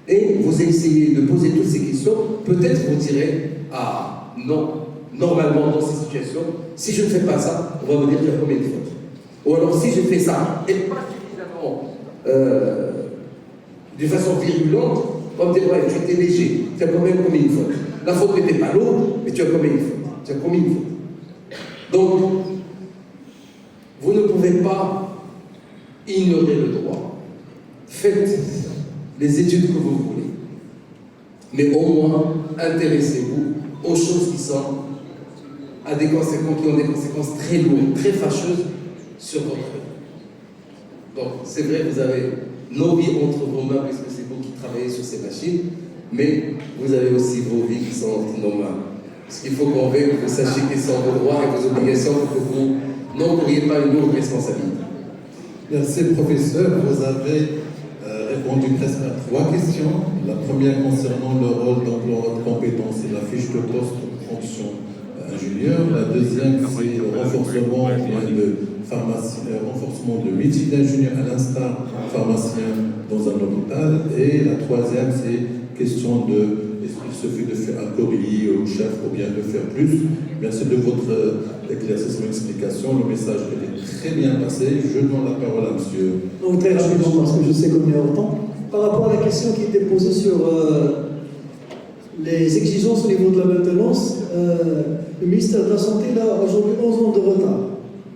Et vous essayez de poser toutes ces questions, peut-être vous direz « Ah, non, normalement dans ces situations, si je ne fais pas ça, on va vous dire qu'il y a combien de fautes. Ou alors si je fais ça, et pas suffisamment d'une façon virulente, on va me dire, ouais, tu étais léger, tu as quand même commis une faute. La faute n'était pas lourde, mais tu as commis une faute. Tu as commis une faute. Donc, vous ne pouvez pas ignorer le droit. Faites les études que vous voulez. Mais au moins, intéressez-vous aux choses qui sont à des conséquences, qui ont des conséquences très lourdes, très fâcheuses sur votre vie. Donc, c'est vrai, vous avez nos vies entre vos mains, puisque c'est vous qui travaillez sur ces machines, mais vous avez aussi vos vies qui sont entre nos mains. Parce qu'il faut qu'on veille, que vous sachiez quels sont vos droits et vos obligations pour que vous n'encouriez pas une lourde responsabilité. Merci, professeur. Vous avez répondu presque à 3 questions. La première concernant le rôle d'emploi de compétences et la fiche de poste de fonction ingénieurs. La deuxième, c'est le renforcement de métier d'ingénieur à l'instar pharmacien dans un hôpital. Et la troisième, c'est question de est-ce qu'il suffit de faire un courrier au chef ou bien de faire plus. Merci de votre éclaircissement, explication. Le message est très bien passé. Je donne la parole à monsieur. Donc très rapidement, parce que je sais qu'on est en temps. Par rapport à la question qui était posée sur les exigences au niveau de la maintenance, le ministère de la Santé a aujourd'hui 11 ans de retard.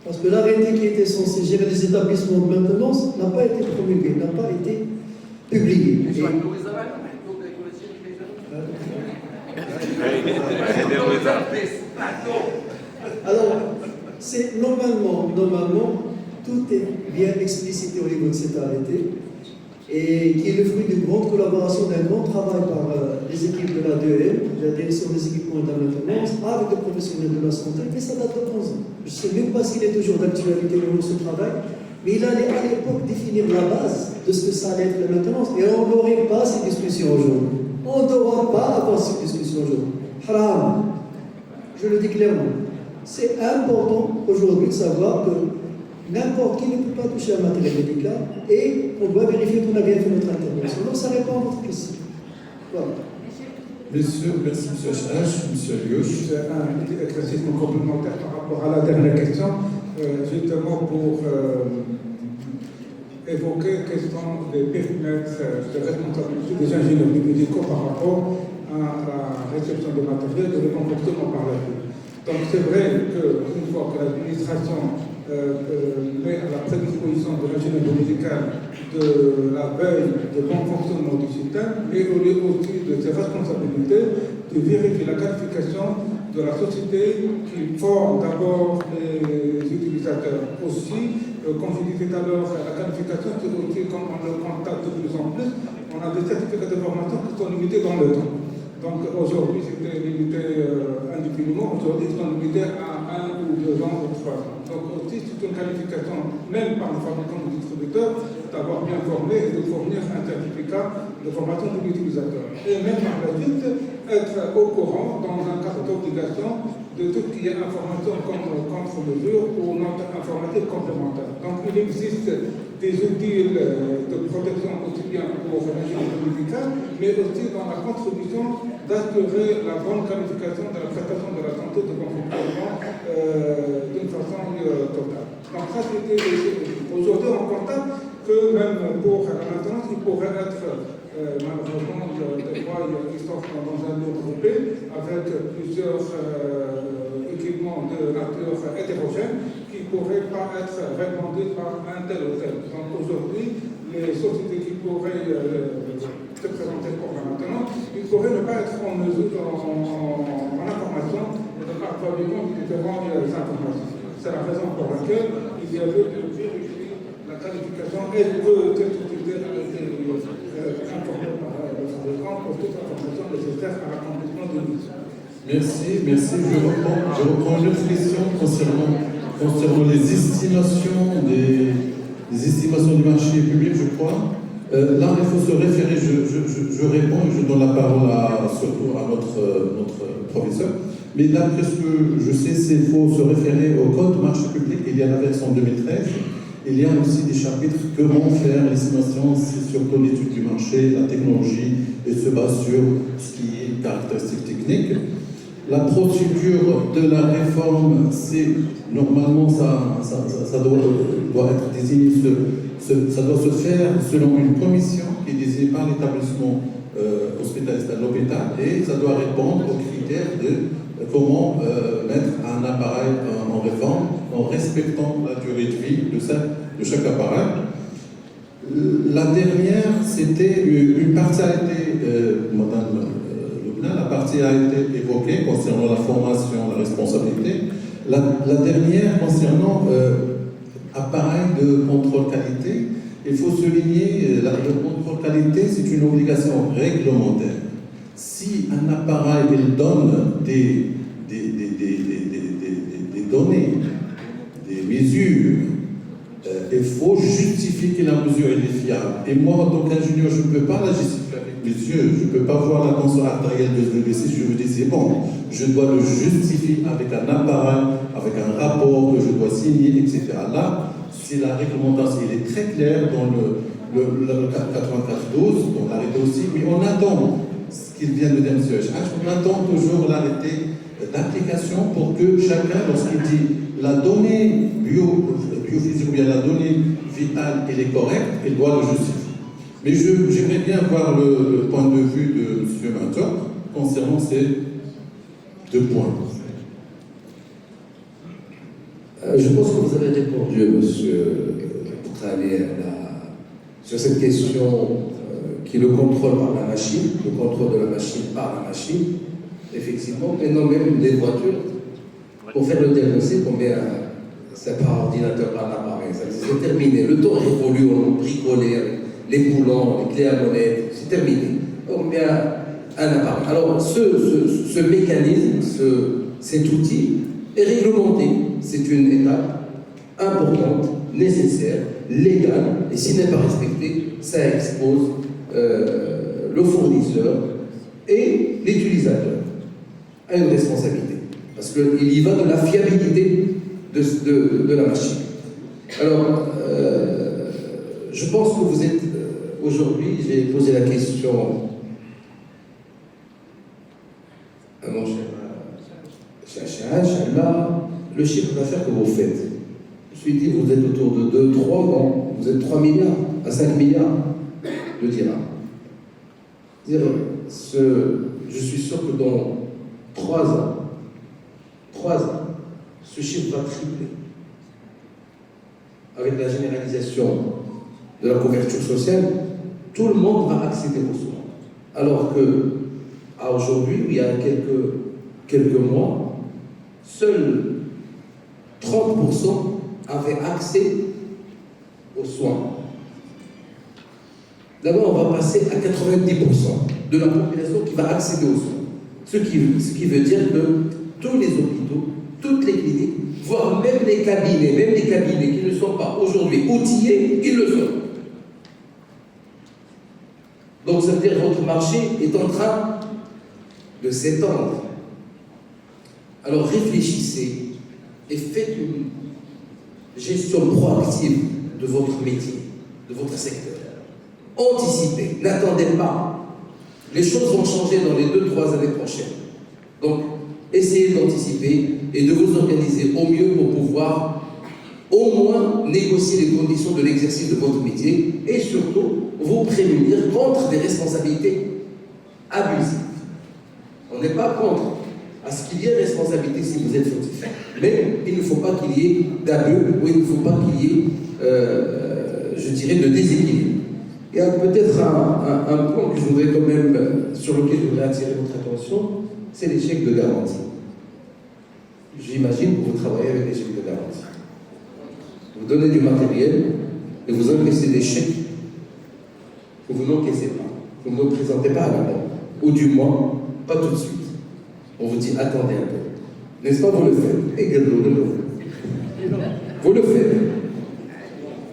Parce que l'arrêté qui était censé gérer les établissements de maintenance n'a pas été promulgué, n'a pas été publié. Alors, c'est normalement, tout est bien explicité au niveau de cet arrêté et qui est le fruit d'une grande collaboration, d'un grand travail par les équipes de la DEM, la direction des équipements de la maintenance, avec les professionnels de la santé, mais ça date de 11 ans. Je ne sais même pas s'il est toujours d'actualité dans ce travail, mais il allait à l'époque définir la base de ce que ça allait être la maintenance, et on n'aurait pas ces discussions aujourd'hui. On ne devra pas avoir ces discussions aujourd'hui. Haram, je le dis clairement. C'est important aujourd'hui de savoir que n'importe qui ne peut pas toucher à un matériel médical et on doit vérifier qu'on a bien fait notre intervention. Donc ça répond à votre question. Voilà. Monsieur, merci monsieur H, monsieur Lioche. Un petit éclaircissement complémentaire par rapport à la dernière question, justement pour évoquer quels sont les périmètres de responsabilité des ingénieurs médicaux par rapport à la réception de matériel et le comportement par la vie. Donc c'est vrai qu'une fois que l'administration met à la prédisposition de l'ingénierie médicale de la veille de bon fonctionnement du système, et au lieu aussi de ses responsabilités de vérifier la qualification de la société qui forme d'abord les utilisateurs. Aussi, comme je disais tout à l'heure, la qualification, c'est aussi comme on le constate de plus en plus, on a des certificats de formation qui sont limités dans le temps. Donc aujourd'hui, c'était limité indéfiniment, aujourd'hui, ils sont limités à 1 ou 2 ans ou 3 ans. Donc aussi, c'est une qualification, même par le fabricant du distributeur, d'avoir bien formé et de fournir un certificat de formation de l'utilisateur. Et même par la suite, être au courant, dans un cadre d'obligation, de tout ce qui est information comme contre-mesure ou note informatique complémentaire. Donc il existe des outils de protection aussi bien pour l'ingénierie médicale, mais aussi dans la contribution d'assurer la bonne qualification de la prestation de la santé de bon fonctionnement d'une façon totale. Donc ça, c'était aujourd'hui on constate que même pour la maintenance, il pourrait être malheureusement des fois ils sont dans un lot groupé avec plusieurs équipements de nature hétérogène qui ne pourraient pas être répandus par un tel ou tel. Donc aujourd'hui, les sociétés qui pourraient se présenter pour la maintenance, ils pourraient ne pas être en mesure, en information de partager différentes informations. C'est la raison pour laquelle il y a lieu de vérifier la qualification et que cette société a été informée par le fabricant pour toute information nécessaire à l'accomplissement de mission. Merci. Je reprends une autre question concernant les estimations du marché public, je crois. Là, il faut se référer, je réponds et je donne la parole surtout à notre professeur. Mais d'après ce que je sais, il faut se référer au code marché public. Il y a la version 2013. Il y a aussi des chapitres comment faire l'estimation, c'est surtout l'étude du marché, la technologie, et se base sur ce qui est caractéristique technique. La procédure de la réforme, c'est normalement ça doit être désigné, ça doit se faire selon une commission qui est désignée par l'établissement hospitalier de l'hôpital, et ça doit répondre aux critères de comment mettre un appareil en réforme en respectant la durée de vie de chaque appareil. La dernière, c'était une partie a été, Madame Loubna, la partie a été évoquée concernant la formation, la responsabilité. La dernière concernant appareil de contrôle qualité, il faut souligner le contrôle qualité, c'est une obligation réglementaire. Si un appareil il donne des données, des mesures, il faut justifier que la mesure est fiable. Et moi, en tant qu'ingénieur, je ne peux pas la justifier avec mes yeux, je ne peux pas voir la tension artérielle de ce décès, je me dis c'est bon, je dois le justifier avec un appareil, avec un rapport que je dois signer, etc. Là, c'est la réglementation, elle est très claire dans le 84-12, dans l'arrêté aussi, mais on attend ce qu'il vient de dire M. H. On attend toujours l'arrêté d'application pour que chacun, lorsqu'il dit la donnée biophysique ou bien la donnée vitale, elle est correcte, il doit le justifier. Mais j'aimerais bien voir le point de vue de M. Mentor concernant ces deux points. Je pense que vous avez répondu, monsieur Tralé, sur cette question qui est le contrôle par la machine, le contrôle de la machine par la machine. Effectivement, mais non, même des voitures, pour faire le diagnostic, on met c'est par ordinateur, par l'appareil. C'est terminé. Le temps est révolu, on bricolé avec les boulons, les clés à molette, c'est terminé. On met un appareil. Alors, ce mécanisme, cet outil est réglementé. C'est une étape importante, nécessaire, légale, et s'il n'est pas respecté, ça expose le fournisseur et l'utilisateur à une responsabilité. Parce qu'il y va de la fiabilité de la machine. Alors, je pense que vous êtes aujourd'hui, j'ai posé la question à mon cher Inch'Allah, le chiffre d'affaires que vous faites. Je me suis dit, vous êtes autour de 2, 3, non, vous êtes 3 milliards à 5 milliards de dirhams. Je suis sûr que dans 3 ans, ce chiffre va tripler. Avec la généralisation de la couverture sociale, tout le monde va accéder aux soins. Alors que, à aujourd'hui, il y a quelques mois, seuls 30% avaient accès aux soins. D'abord, on va passer à 90% de la population qui va accéder aux soins. Ce qui veut dire que tous les hôpitaux, toutes les cliniques, voire même les cabinets qui ne sont pas aujourd'hui outillés, ils le sont. Donc ça veut dire que votre marché est en train de s'étendre. Alors réfléchissez et faites une gestion proactive de votre métier, de votre secteur. Anticipez, n'attendez pas. Les choses vont changer dans les 2-3 années prochaines. Donc, essayez d'anticiper et de vous organiser au mieux pour pouvoir au moins négocier les conditions de l'exercice de votre métier et surtout vous prémunir contre des responsabilités abusives. On n'est pas contre à ce qu'il y ait responsabilité si vous êtes fautif. Mais il ne faut pas qu'il y ait d'abus ou il ne faut pas qu'il y ait, je dirais, de déséquilibre. Il y a peut-être un point que je voudrais quand même, sur lequel je voudrais attirer votre attention, c'est les chèques de garantie. J'imagine que vous travaillez avec les chèques de garantie. Vous donnez du matériel et vous encaissez des chèques que vous n'encaissez pas, que vous ne présentez pas à la banque, ou du moins, pas tout de suite. On vous dit, attendez un peu. N'est-ce pas, vous le faites? Et vous le faites.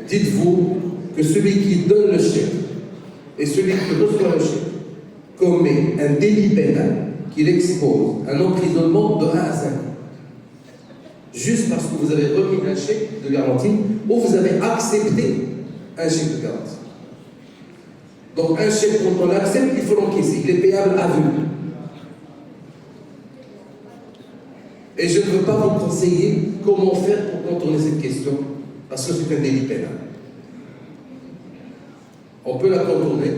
Dites-vous que celui qui donne le chèque et celui qui reçoit le chèque commet un délit pénal qu'il expose un emprisonnement de 1 à 5 ans. Juste parce que vous avez remis un chèque de garantie ou vous avez accepté un chèque de garantie. Donc un chèque, quand on l'accepte, il faut l'encaisser. Il est payable à vue. Et je ne veux pas vous conseiller comment faire pour contourner cette question, parce que c'est un délit pénal. On peut la contourner,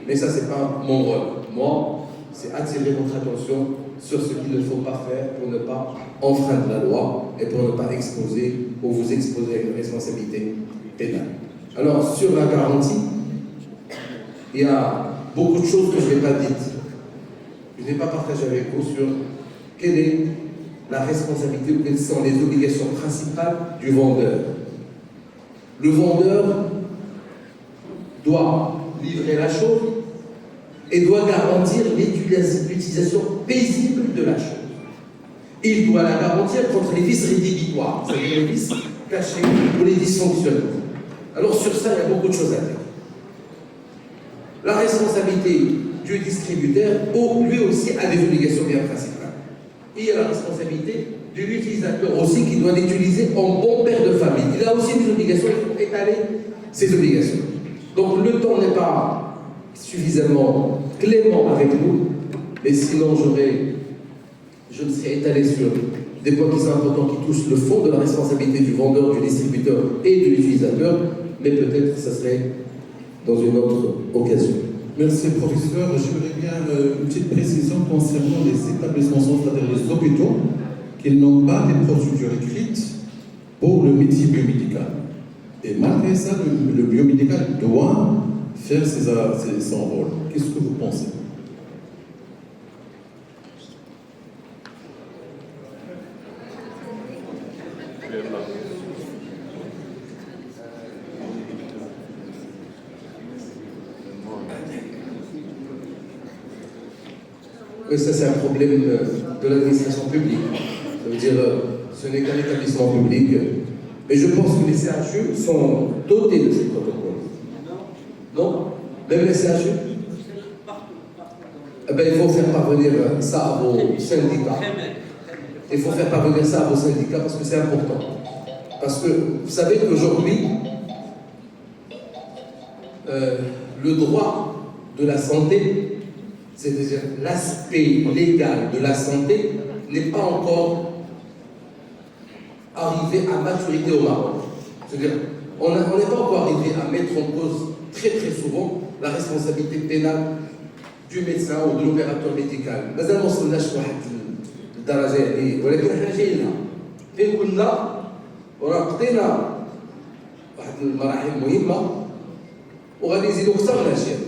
mais ça, c'est pas mon rôle. Moi, c'est attirer votre attention sur ce qu'il ne faut pas faire pour ne pas enfreindre la loi et pour ne pas exposer ou vous exposer à une responsabilité pénale. Alors, sur la garantie, il y a beaucoup de choses que je n'ai pas dites. Je n'ai pas partagé avec vous sur quelle est la responsabilité ou quelles sont les obligations principales du vendeur. Le vendeur doit livrer la chose et doit garantir l'utilisation paisible de la chose. Il doit la garantir contre les vices rédhibitoires, c'est-à-dire les vices cachés ou les dysfonctionnements. Alors sur ça, il y a beaucoup de choses à dire. La responsabilité du distributeur, où lui aussi a des obligations bien principales. Il y a la responsabilité de l'utilisateur aussi qui doit l'utiliser en bon père de famille. Il a aussi des obligations, il faut étaler ses obligations. Donc le temps n'est pas suffisamment clément avec nous, mais sinon je me serais étalé sur des points qui sont importants, qui touchent le fond de la responsabilité du vendeur, du distributeur et de l'utilisateur, mais peut-être que ça serait dans une autre occasion. Merci, professeur. J'aimerais bien une petite précision concernant les établissements centraux, c'est-à-dire les hôpitaux, qu'ils n'ont pas des procédures écrites pour le métier biomédical. Et malgré ça, le biomédical doit faire son rôle. Qu'est-ce que vous pensez? Oui, ça c'est un problème de l'administration publique. Ça veut dire, ce n'est qu'un établissement public. Mais je pense que les CHU sont dotés de ces protocoles. Non? Même les CHU? Eh bien, il faut faire parvenir ça à vos syndicats. Il faut faire parvenir ça à vos syndicats parce que c'est important. Parce que vous savez qu'aujourd'hui, le droit de la santé, c'est-à-dire l'aspect légal de la santé, n'est pas encore arrivé à maturité au Maroc. C'est-à-dire, on n'est pas encore arrivé à mettre en cause très très souvent la responsabilité pénale du médecin ou de l'opérateur médical. مازال ما وصلناش لواحد الدرجه يعني ولكن احنا جايين لها. فين كنا وراه قضينا واحد المراحل مهمه وغادي نزيدو اكثر من الاشياء.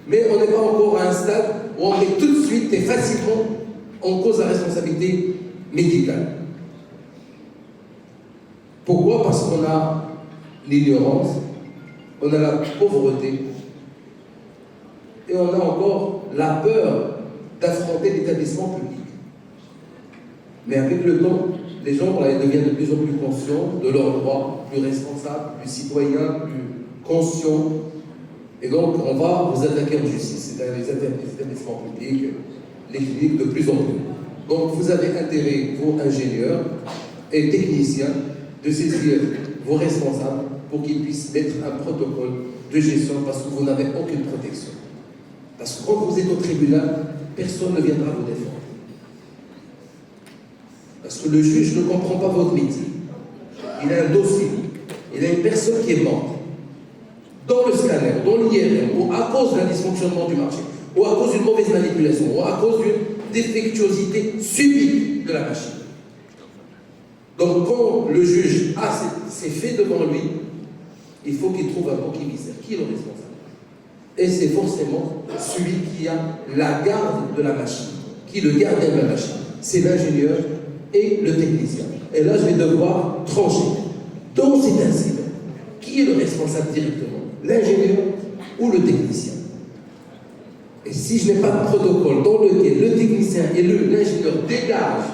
Mais on n'est pas encore à un stade où on met tout de suite et facilement en cause la responsabilité médicale. Pourquoi? Parce qu'on a l'ignorance, on a la pauvreté et on a encore la peur d'affronter l'établissement public. Mais avec le temps, les gens deviennent de plus en plus conscients de leurs droits, plus responsables, plus citoyens, plus conscients. Et donc, on va vous attaquer en justice, c'est-à-dire les établissements publics, les cliniques de plus en plus. Donc, vous avez intérêt, vous, ingénieurs et techniciens, de saisir vos responsables pour qu'ils puissent mettre un protocole de gestion parce que vous n'avez aucune protection. Parce que quand vous êtes au tribunal, personne ne viendra vous défendre. Parce que le juge ne comprend pas votre métier. Il a un dossier, il a une personne qui est morte. Dans le scanner, dans l'IRM, ou à cause d'un dysfonctionnement du marché, ou à cause d'une mauvaise manipulation, ou à cause d'une défectuosité subite de la machine. Donc quand le juge a ces faits devant lui, il faut qu'il trouve un bouc émissaire. Qui est le responsable? Et c'est forcément celui qui a la garde de la machine, qui est le gardien de la machine. C'est l'ingénieur et le technicien. Et là, je vais devoir trancher. Dans cet incident, qui est le responsable directement? L'ingénieur ou le technicien? Et si je n'ai pas de protocole dans lequel le technicien et l'ingénieur dégagent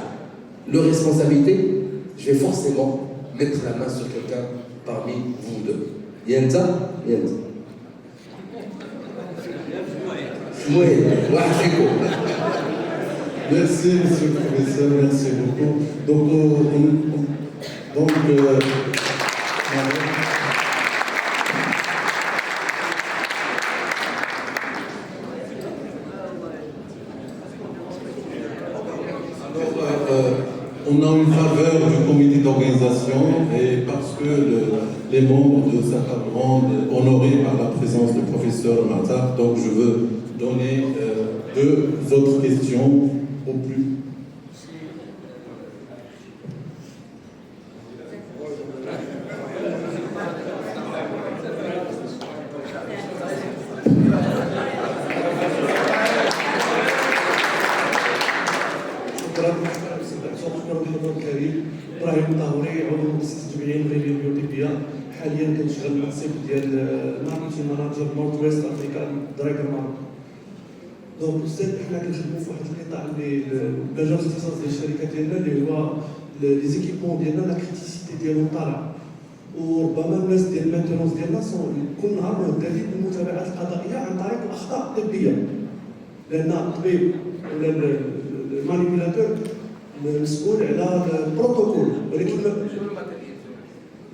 leur responsabilité, je vais forcément mettre la main sur quelqu'un parmi vous deux. Yenta? Yenta. Merci, monsieur le professeur, merci beaucoup. On a une faveur du comité d'organisation et parce que les membres de sa table ronde honorés par la présence du professeur Matar, donc je veux donner deux autres questions au plus. ابراهيم الطاهوري عضو مؤسسه جمعيه مغربيه بيوتيبيا حاليا كنشتغل المنصب ديال ماركتينغ ماناجر نورث ويست افريكا درايفر ماروك. دونك استاذ حنا كنخدموا في واحد القطاع اللي مجال الاختصاص ديال الشركه ديالنا اللي هو لي زيكيبمون ديالنا لا كريتيسيتي ديالهم طالعه وربما الناس ديال المانتونونس ديالنا كل نهار مهددين بالمتابعات القضائيه عن طريق الاخطاء الطبيه. لان الطبيب ولا المانيبيولاتور مسؤول على البروتوكول، ولكن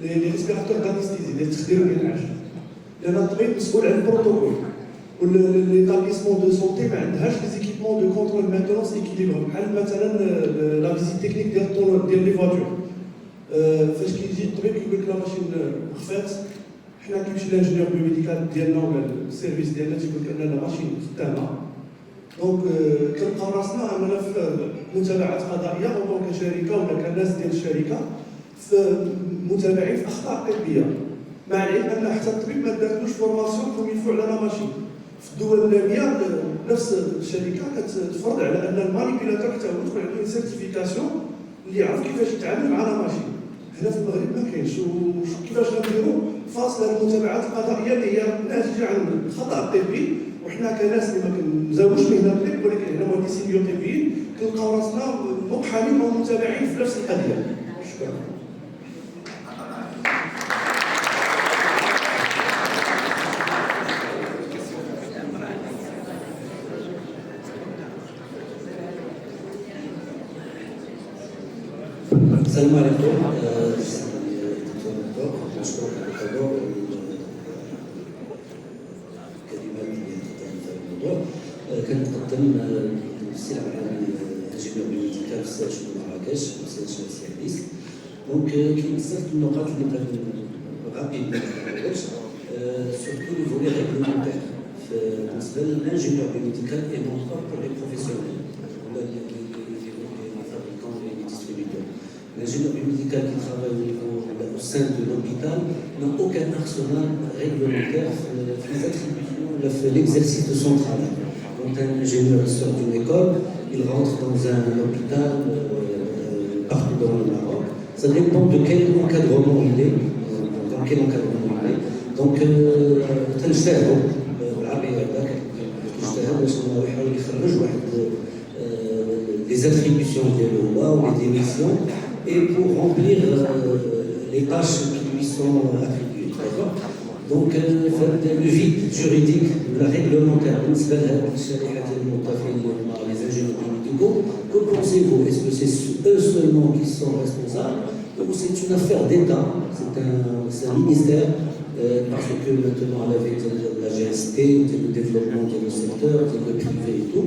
لي ريسبيراتور دانستيزي اللي تخديروا الانعاش، لان الطبيب مسؤول على البروتوكول والليتابليسمون دو سونتي ما عندهاش لي زيكيبمون دو كونترول مينتونونس ايكيليبر، بحال مثلا لا فيزيت تكنيك ديال لي فواتور. فاش كيجي الطبيب كيقول لك لا ماشين خفات، حنا كيمشي لانجينيور بيوميديكال ديالنا ولا السيرفيس ديالنا تيقول لك ان لا ماشين خدامه. دونك كنلقاو راسنا اننا في متابعات قضائيه او كشركه ولا كناس ديال الشركه في متابعين في اخطاء طبيه، مع العلم ان حتى الطبيب ما دارلوش فورماسيون كوم يلفو على لا ماشين. في الدول الناميه نفس الشركه كتفرض على ان المانيبيولاتور حتى هو تكون عنده سيرتيفيكاسيون اللي يعرف كيفاش يتعامل مع لا ماشين. هنا في المغرب ما كاينش، وكيفاش غنديروا فاصله المتابعات القضائيه اللي هي ناتجه عن الخطا الطبي، وحنا كناس اللي ما كنزاولوش مهنه الطب ولكن حنا مهندسين بيوطبيين كنلقاو راسنا مقحمين ومتابعين في نفس القضيه. شكرا. السلام عليكم. نشكرك على الحضور والكلمات اللي تقدمت في الموضوع. كنقدم السلعه العالميه انجينيور بيوميديكال في ستاج مراكش وستاج سيرفيس. دونك كاين بزاف د النقاط اللي بغيت غابيد سورتو لو فولي ريغلومونتير بالنسبه للانجينيور بيوميديكال اي نون با بور لي بروفيسيونيل ولا لي فابريكون لي ديستريبيتور. L'ingénieur biomédical qui travaille au sein de l'hôpital n'a aucun arsenal réglementaire les attributions, l'exercice de son travail. Quand un ingénieur sort d'une école, il rentre dans un hôpital partout dans le Maroc. Ça dépend de quel encadrement il est, dans quel encadrement il est. Donc, تنجتهدوا بالعربية هذاك تنجتهد باش يحاول يخرج واحد les attributions ديالو هو ou les démissions et pour remplir les tâches qui lui sont attribuées. D'accord ? Donc, le vide juridique, la réglementaire, les ingénieurs médicaux, que pensez-vous ? Est-ce que c'est eux seulement qui sont responsables ou c'est une affaire d'État ? C'est un ministère, parce que maintenant, avec la GST, le développement de le secteur, le privé et tout,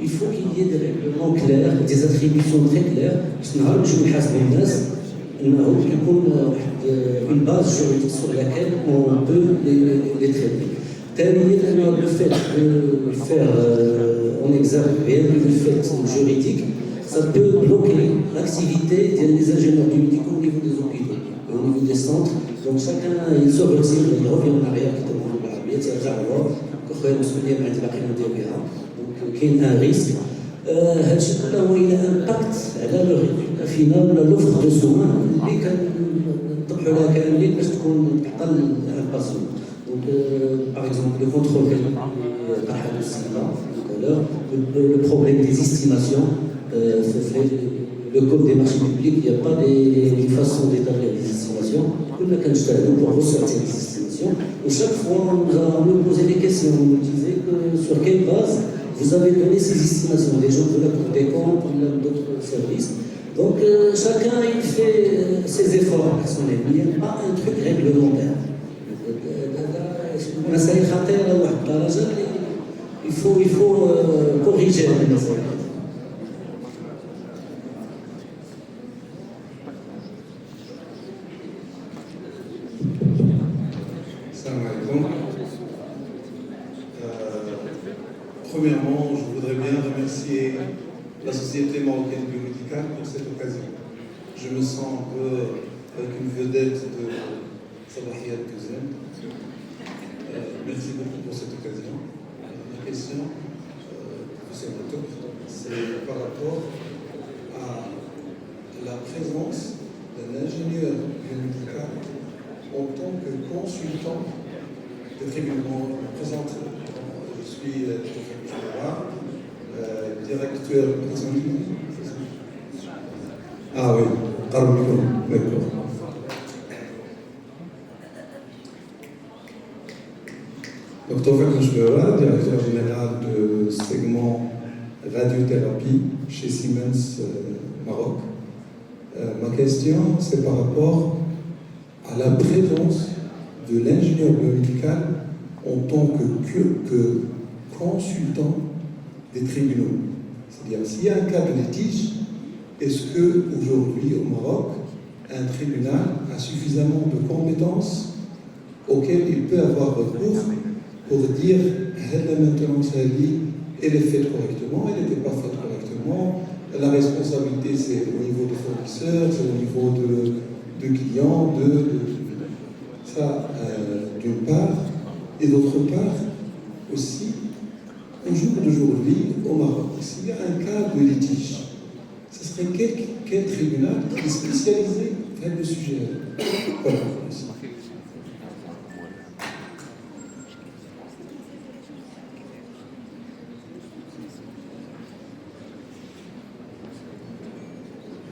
il faut qu'il y ait des règlements clairs, des attributions très claires. Une base juridique sur laquelle on peut les traiter. Le fait de faire en exergue rien que le fait juridique, ça peut bloquer l'activité des ingénieurs biomédicaux au niveau des hôpitaux, au niveau des centres. Donc chacun, il se retire, il revient en arrière, donc il y a un risque. هذا الشيء كله هو الى امباكت على لو ريزولتا فينال ولا لوفر دو سوان اللي كنطبحوا لها كاملين باش تكون تعطى للباسيون. دونك باغ اكزومبل لو كونترول طرحه السيده tout le problème des estimations, le code des marchés publics, il n'y a pas une façon d'établir des estimations. Pour ressortir des estimations, et chaque fois on nous posait des questions, on nous disait que sur quelle base vous avez donné ces estimations, des gens de la Cour des comptes ou d'autres services. Donc chacun il fait ses efforts personnels, il n'y a pas un truc réglementaire. Il faut corriger la mesure. Premièrement, je voudrais bien remercier la Société marocaine biomédicale pour cette occasion. Je me sens un peu avec une vedette de Sabahiyat Kuzem. Merci beaucoup pour cette occasion. Ma question, c'est par rapport à la présence d'un ingénieur biomédical en tant que consultant de règlement. Je suis directeur. Ah oui, d'accord. Donc, Tawfik Mchbera, directeur général de segment radiothérapie chez Siemens Maroc. Ma question, c'est par rapport à la présence de l'ingénieur biomédical en tant que consultant des tribunaux. C'est-à-dire, s'il y a un cas de litige, est-ce qu'aujourd'hui, au Maroc, un tribunal a suffisamment de compétences auxquelles il peut avoir recours pour dire la maintenance elle est faite correctement, elle n'était pas faite correctement, la responsabilité c'est au niveau des fournisseurs, c'est au niveau de clients, ça d'une part, et d'autre part aussi, au jour d'aujourd'hui au Maroc, s'il y a un cas de litige, ce serait quel tribunal qui est spécialisé dans le sujet? Voilà.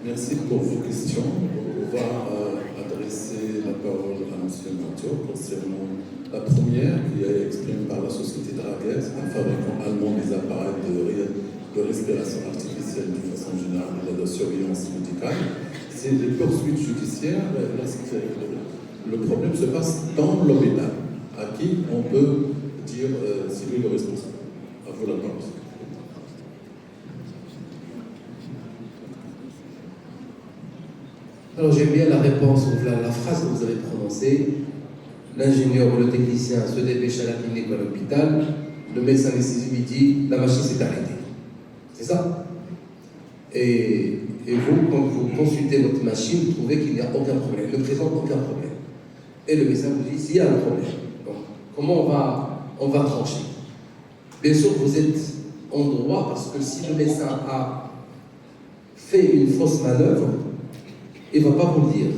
Merci pour vos questions. On va adresser la parole à M. Mathieu concernant la première qui est exprimée par la société Draguez, un fabricant allemand des appareils de respiration artificielle de façon générale et de la surveillance médicale. C'est des poursuites judiciaires lorsque le problème se passe dans l'hôpital. À qui on peut dire c'est lui le responsable. À vous la parole. Alors j'aime bien la réponse, la phrase que vous avez prononcée. L'ingénieur ou le technicien se dépêche à la clinique ou à l'hôpital, le médecin anesthésiste lui dit la machine s'est arrêtée. C'est ça? Et vous, quand vous consultez votre machine, vous trouvez qu'il n'y a aucun problème, ne présente aucun problème. Et le médecin vous dit s'il y a un problème. Donc, comment on va trancher? Bien sûr, vous êtes en droit parce que si le médecin a fait une fausse manœuvre, il ne va pas vous le dire.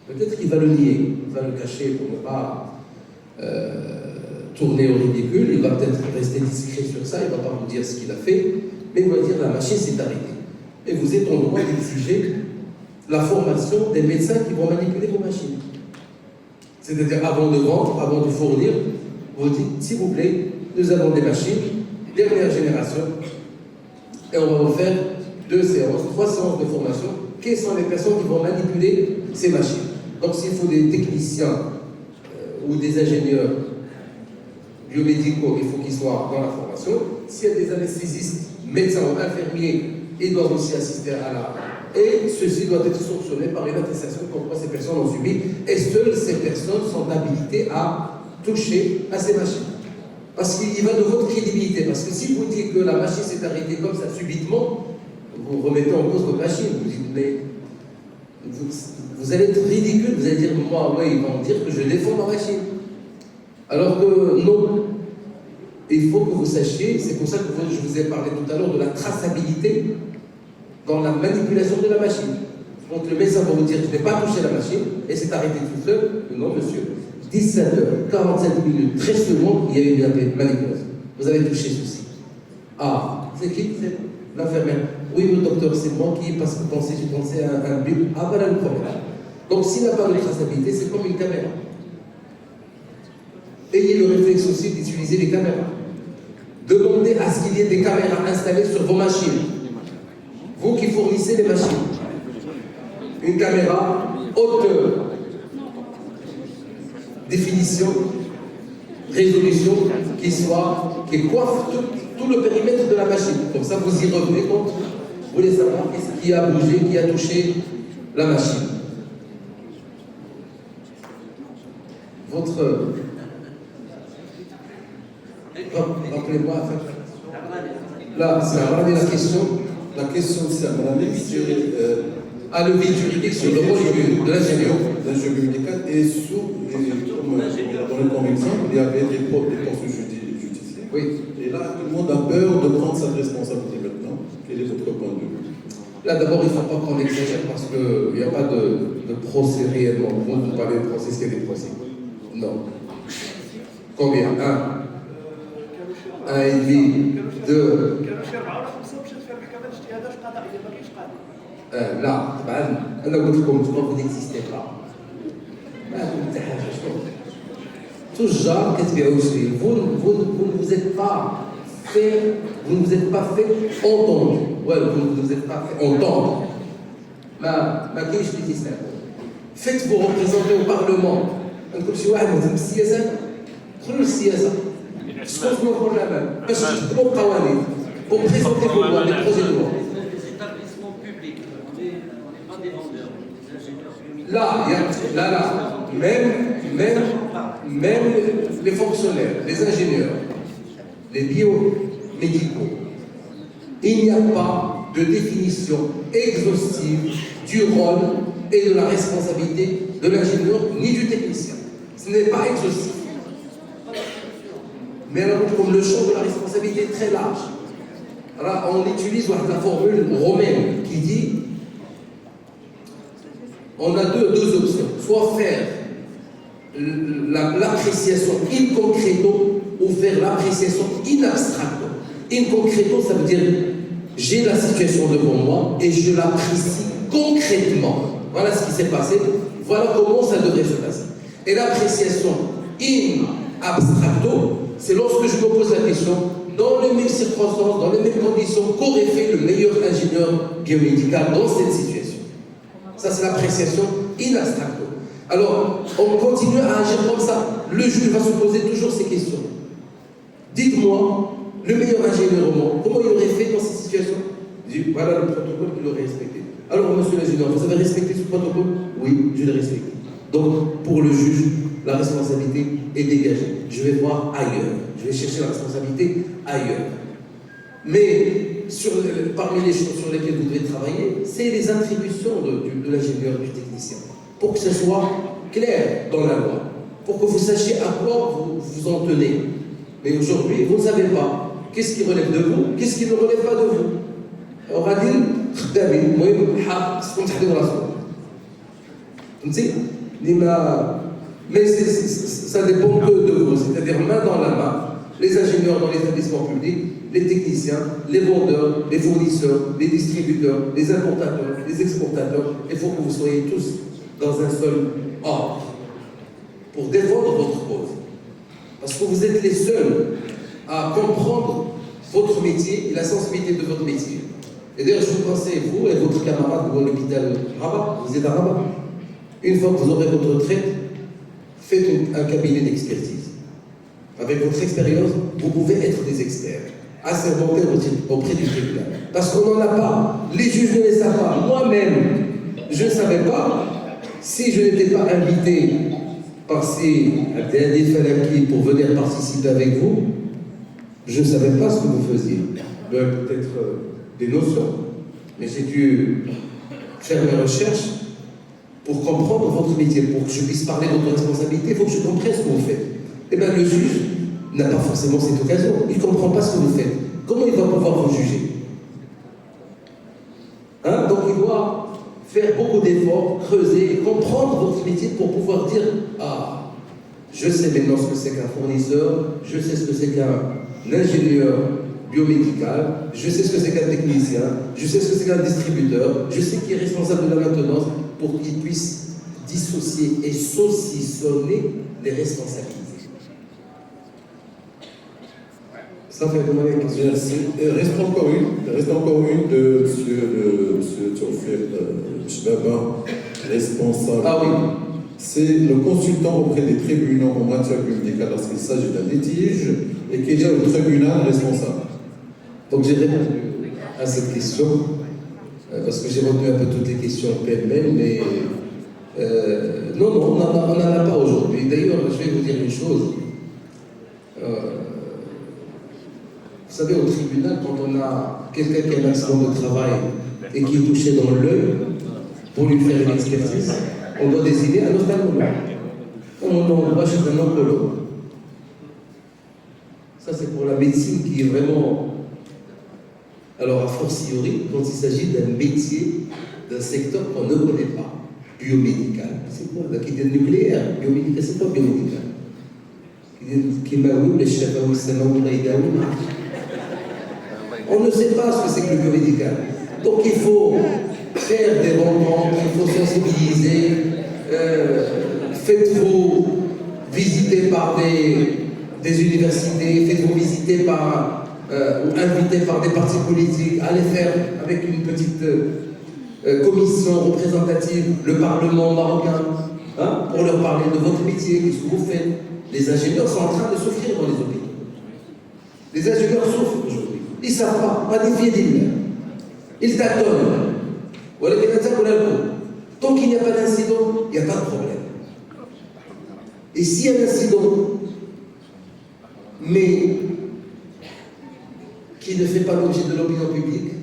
Peut-être qu'il va le nier, il va le cacher pour ne pas tourner au ridicule, il va peut-être rester discret sur ça, il ne va pas vous dire ce qu'il a fait, mais il va dire la machine s'est arrêtée. Et vous êtes en droit d'exiger la formation des médecins qui vont manipuler vos machines. C'est-à-dire avant de vendre, avant de fournir, vous dites s'il vous plaît, nous avons des machines, dernière génération, et on va vous faire 2 séances, 3 séances de formation. Quelles sont les personnes qui vont manipuler ces machines? Donc s'il faut des techniciens ou des ingénieurs biomédicaux, il faut qu'ils soient dans la formation. S'il y a des anesthésistes, médecins ou infirmiers, ils doivent aussi assister à la... Et ceci doit être sanctionné par une attestation comme quoi ces personnes ont subi. Et seules ces personnes sont habilitées à toucher à ces machines. Parce qu'il y va de votre crédibilité. Parce que si vous dites que la machine s'est arrêtée comme ça subitement, vous remettez en cause votre machine. Vous dites, mais vous allez être ridicule. Vous allez dire, moi, oui, ils vont dire que je défends ma machine. Alors que non. Il faut que vous sachiez, c'est pour ça que je vous ai parlé tout à l'heure de la traçabilité dans la manipulation de la machine. Donc le médecin va vous dire, je n'ai pas touché la machine et c'est arrêté tout seul. Non, monsieur. 17h45, très secondes, il y a eu une manipuleuse. Vous avez touché ceci. Ah, c'est qui? C'est l'infirmière. Oui, le docteur, c'est moi qui, parce que j'ai pensé à un but. Ah, voilà le problème. Donc s'il n'a pas de traçabilité, c'est comme une caméra. Ayez le réflexe aussi d'utiliser les caméras. Demandez à ce qu'il y ait des caméras installées sur vos machines. Vous qui fournissez les machines. Une caméra haute définition, résolution, qui coiffe tout le périmètre de la machine. Comme ça, vous y revenez quand vous voulez savoir qu'est-ce qui a bougé, qui a touché la machine. Rappelez-moi, là, c'est la question. La question, c'est le vide juridique sur le rôle de l'ingénieur. L'ingénieur médical et comme exemple, il y avait des poursuites judiciaires. Oui. Et là, tout le monde a peur de prendre sa responsabilité maintenant. Quel est votre point de vue? Là, d'abord, il ne faut pas qu'on exagère parce qu'il n'y a pas de procès réellement. Vous parlez de procès, est-ce qu'il y a des procès? Non. Combien? 1,5, 2. لا طبعا انا قلت لكم انتم vous n'existez pas. toujours, vous ne vous êtes pas fait, entendre. Ouais, vous ne vous êtes pas fait entendre. Faites-vous représenter au Parlement. نقول شي واحد مهتم بالسياسه دخلوا للسياسه تكونوا في البرلمان باش تخدموا القوانين pour présenter vos lois, les projets de loi. Des établissements publics, on n'est pas des vendeurs, des ingénieurs militaires. Même les fonctionnaires, les ingénieurs, les biomédicaux, il n'y a pas de définition exhaustive du rôle et de la responsabilité de l'ingénieur ni du technicien. Ce n'est pas exhaustif. Mais alors, comme le champ de la responsabilité est très large, alors on utilise la formule romaine qui dit on a deux options, soit faire l'appréciation in concreto ou faire l'appréciation in abstracto. In concreto, ça veut dire j'ai la situation devant moi et je l'apprécie concrètement. Voilà ce qui s'est passé, voilà comment ça devrait se passer. Et l'appréciation in abstracto, c'est lorsque je me pose la question, dans les mêmes circonstances, dans les mêmes conditions, qu'aurait fait le meilleur ingénieur biomédical dans cette situation. Ça, c'est l'appréciation in abstracto. Alors, on continue à agir comme ça. Le juge va se poser toujours ces questions. Dites-moi, le meilleur ingénieur au monde, comment il aurait fait dans cette situation? Je dis, voilà le protocole qu'il aurait respecté. Alors, monsieur l'ingénieur, vous avez respecté ce protocole? Oui, je l'ai respecté. Donc, pour le juge, la responsabilité est dégagée. Je vais voir ailleurs. Je vais chercher la responsabilité ailleurs. Mais, parmi les choses sur lesquelles vous devez travailler, c'est les attributions de l'ingénieur, du technicien. Pour que ce soit clair dans la loi. Pour que vous sachiez à quoi vous en tenez. Mais aujourd'hui, vous ne savez pas. Qu'est-ce qui relève de vous? Qu'est-ce qui ne relève pas de vous? On va dire, mais ça dépend que de vous, c'est-à-dire main dans la main, les ingénieurs dans les établissements publics, les techniciens, les vendeurs, les fournisseurs, les distributeurs, les importateurs, les exportateurs. Il faut que vous soyez tous dans un seul ordre pour défendre votre cause. Parce que vous êtes les seuls à comprendre votre métier et la sensibilité de votre métier. Et d'ailleurs, je vous conseille, vous et votre camarade dans l'hôpital Rabat, vous êtes à Rabat. Une fois que vous aurez votre retraite, faites un cabinet d'expertise. Avec votre expérience, vous pouvez être des experts, assermentés auprès du tribunal. Parce qu'on n'en a pas. Les juges ne les savent pas. Moi-même, je ne savais pas. Si je n'étais pas invité par ces Falaki pour venir participer avec vous, je ne savais pas ce que vous faisiez. Peut-être des notions. Mais j'ai dû faire mes recherches pour comprendre votre métier, pour que je puisse parler de votre responsabilité, il faut que je comprenne ce que vous faites. Eh bien, le juge n'a pas forcément cette occasion. Il ne comprend pas ce que vous faites. Comment il va pouvoir vous juger? Donc, il doit faire beaucoup d'efforts, creuser, comprendre votre métier pour pouvoir dire « Ah, je sais maintenant ce que c'est qu'un fournisseur, je sais ce que c'est qu'un ingénieur biomédical, je sais ce que c'est qu'un technicien, je sais ce que c'est qu'un distributeur, je sais qui est responsable de la maintenance pour qu'il puisse dissocier et saucissonner les responsabilités. » Ça fait de manière question. Merci. Il reste encore une de M. Théophile Chbaba, responsable. Ah oui. C'est le consultant auprès des tribunaux en matière biomédicale lorsqu'il s'agit d'un litige et qui est déjà le tribunal responsable. Donc j'ai répondu à cette question parce que j'ai retenu un peu toutes les questions pêle-mêle, mais non, on n'en a pas aujourd'hui. D'ailleurs, je vais vous dire une chose. Vous savez, au tribunal, quand on a quelqu'un qui a un accident de travail et qui est touché dans l'œil, pour lui faire une expertise, on doit désigner un ophtalmologue. On va chez un oncologue. Ça, c'est pour la médecine qui est vraiment. Alors, a fortiori, quand il s'agit d'un métier, d'un secteur qu'on ne connaît pas, biomédical. C'est quoi? La qui est nucléaire, biomédical, c'est quoi biomédical? On ne sait pas ce que c'est que le biomédical. Donc il faut faire des rencontres, il faut sensibiliser, faites-vous visiter par des universités, faites-vous visiter par, ou inviter par des partis politiques, allez faire avec une petite commission représentative le Parlement marocain, hein, pour leur parler de votre métier, qu'est-ce que vous faites. Les ingénieurs sont en train de souffrir dans les hôpitaux. Les ingénieurs souffrent aujourd'hui. Ils ne savent pas des pieds. Ils tâtonnent. Tant qu'il n'y a pas d'incident, il n'y a pas de problème. Et s'il y a un incident, mais qui ne fait pas l'objet de l'opinion publique,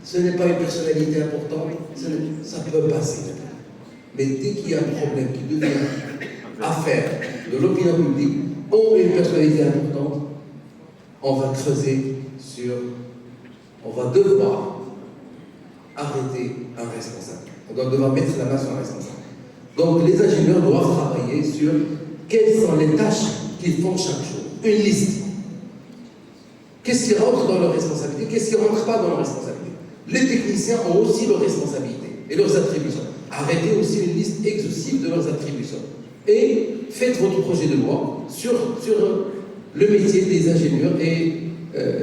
ce n'est pas une personnalité importante, ça peut passer. Mais dès qu'il y a un problème qui devient affaire de l'opinion publique ou une personnalité importante, on va creuser on va devoir arrêter un responsable. On doit devoir mettre la main sur un responsable. Donc les ingénieurs doivent travailler sur quelles sont les tâches qu'ils font chaque jour. Une liste. Qu'est-ce qui rentre dans leur responsabilité, qu'est-ce qui ne rentre pas dans leur responsabilité. Les techniciens ont aussi leurs responsabilités et leurs attributions. Arrêtez aussi une liste exhaustive de leurs attributions. Et faites votre projet de loi sur le métier des ingénieurs et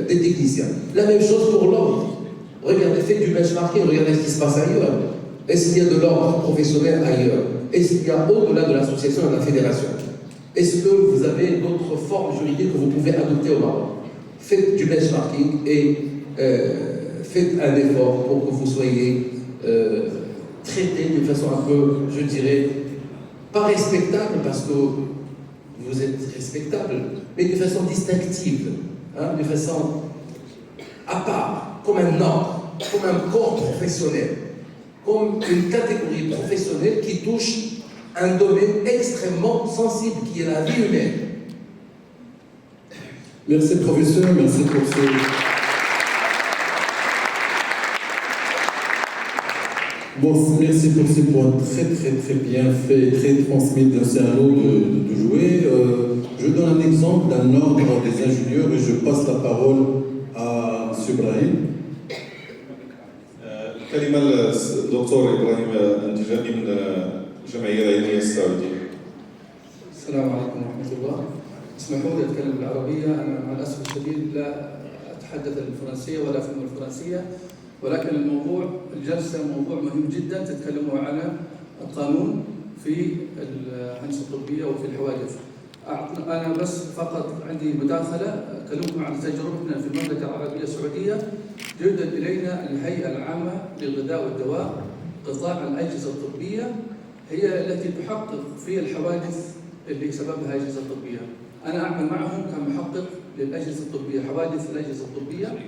des techniciens. La même chose pour l'ordre. Regardez, faites du benchmarking, regardez ce qui se passe ailleurs. Est-ce qu'il y a de l'ordre professionnel ailleurs? Est-ce qu'il y a au-delà de l'association et de la fédération? Est-ce que vous avez d'autres formes juridiques que vous pouvez adopter au Maroc? Faites du benchmarking et faites un effort pour que vous soyez traités d'une façon un peu, je dirais, pas respectable parce que vous êtes respectable, mais d'une façon distinctive, hein, d'une façon à part, comme un ordre, comme un corps professionnel, comme une catégorie professionnelle qui touche un domaine extrêmement sensible qui est la vie humaine. Merci professeur, merci pour ces... Bon, merci pour ces points très bien faits, très transmis d'un cerveau de jouer. Je donne un exemple d'un ordre des ingénieurs et je passe la parole à M. Ibrahim. كلمة الدكتور إبراهيم الانتجابي من الجمعية العلمية السعودية. السلام عليكم ورحمة الله. اسمحوا لي أتكلم بالعربية، أنا مع الأسف الشديد لا أتحدث الفرنسية ولا أفهم الفرنسية، ولكن الموضوع الجلسة موضوع مهم جدا، تتكلموا على القانون في الهندسة الطبية وفي الحوادث. أنا بس فقط عندي مداخلة أكلمكم عن تجربتنا في المملكة العربية السعودية. جدد إلينا الهيئة العامة للغذاء والدواء، قطاع الأجهزة الطبية هي التي تحقق في الحوادث اللي سببها أجهزة طبية. أنا أعمل معهم كمحقق للأجهزة الطبية، حوادث الأجهزة الطبية،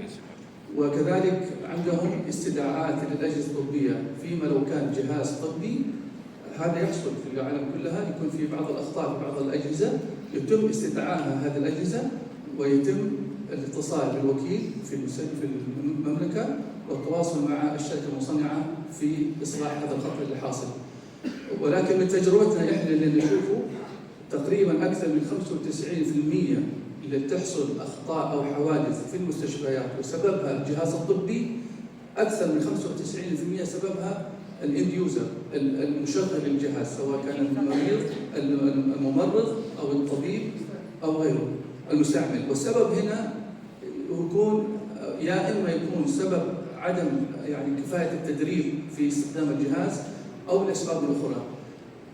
وكذلك عندهم استدعاءات للأجهزة الطبية فيما لو كان جهاز طبي. هذا يحصل في العالم كلها، يكون في بعض الأخطاء في بعض الأجهزة يتم استدعائها هذه الأجهزة ويتم الاتصال بالوكيل في المملكة والتواصل مع الشركة المصنعة في إصلاح هذا الخطأ اللي حاصل. ولكن من تجربتنا إحنا اللي نشوفه تقريبا أكثر من 95% اللي تحصل أخطاء أو حوادث في المستشفيات وسببها الجهاز الطبي، أكثر من 95% سببها الاند يوزر، المشغل الجهاز، سواء كان الممرض أو الطبيب أو غيره المستعمل. والسبب هنا يكون يا إما يكون سبب عدم يعني كفاية التدريب في استخدام الجهاز أو الأسباب الأخرى.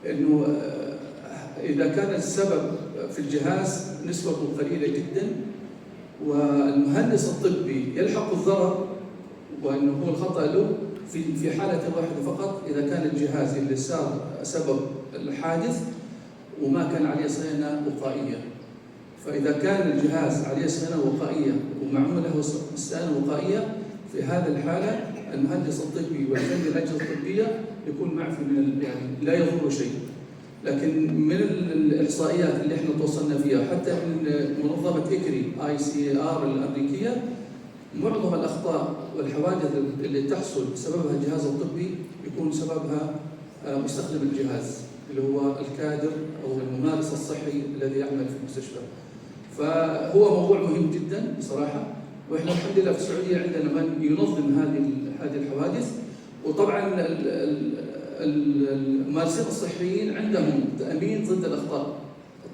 إنه إذا كان السبب في الجهاز نسبته قليلة جدا والمهندس الطبي يلحق الضرر وأنه هو الخطأ له في حالة واحدة فقط، إذا كان الجهاز اللي صار سبب الحادث وما كان عليه صيانة وقائية. فإذا كان الجهاز عليه صيانة وقائية ومعمول له صيانة وقائية، في هذه الحالة المهندس الطبي والفني الأجهزة الطبية يكون معفي من يعني لا يضر شيء. لكن من الإحصائيات اللي احنا توصلنا فيها حتى من منظمة إكري ICAR الأمريكية، معظم الأخطاء والحوادث اللي تحصل سببها الجهاز الطبي يكون سببها مستخدم الجهاز اللي هو الكادر أو الممارس الصحي الذي يعمل في المستشفى. فهو موضوع مهم جدا بصراحة، وإحنا الحمد لله في السعودية عندنا من ينظم هذه الحوادث. وطبعا الممارسين الصحيين عندهم تأمين ضد الأخطاء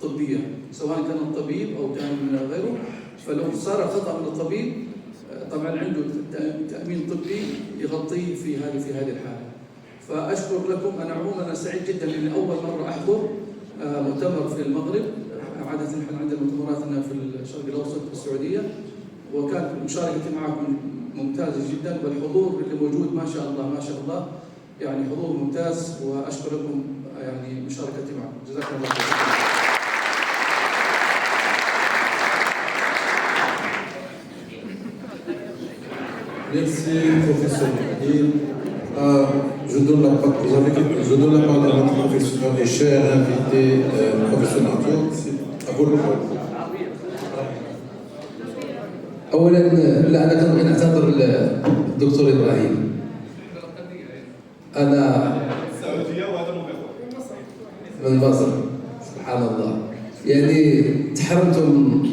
طبية، سواء كان الطبيب أو كان غيره. فلو صار خطأ من الطبيب طبعا عنده تأمين طبي يغطيه في هذه الحالة. فأشكر لكم. أنا عموما سعيد جدا لأني أول مرة أحضر مؤتمر في المغرب. عادة نحن عندنا مؤتمراتنا في الشرق الأوسط في السعودية، وكانت مشاركتي معكم ممتازة جدا، والحضور اللي موجود ما شاء الله ما شاء الله، يعني حضور ممتاز، وأشكر لكم يعني مشاركتي معكم. جزاكم الله خير. Merci, professeur. Je donne la parole à notre professeur et cher invité, professeur Arthur. À vous le parole. اولا لا انا كنبغي نعتذر للدكتور ابراهيم. انا من بصر سبحان الله، يعني تحرمتم.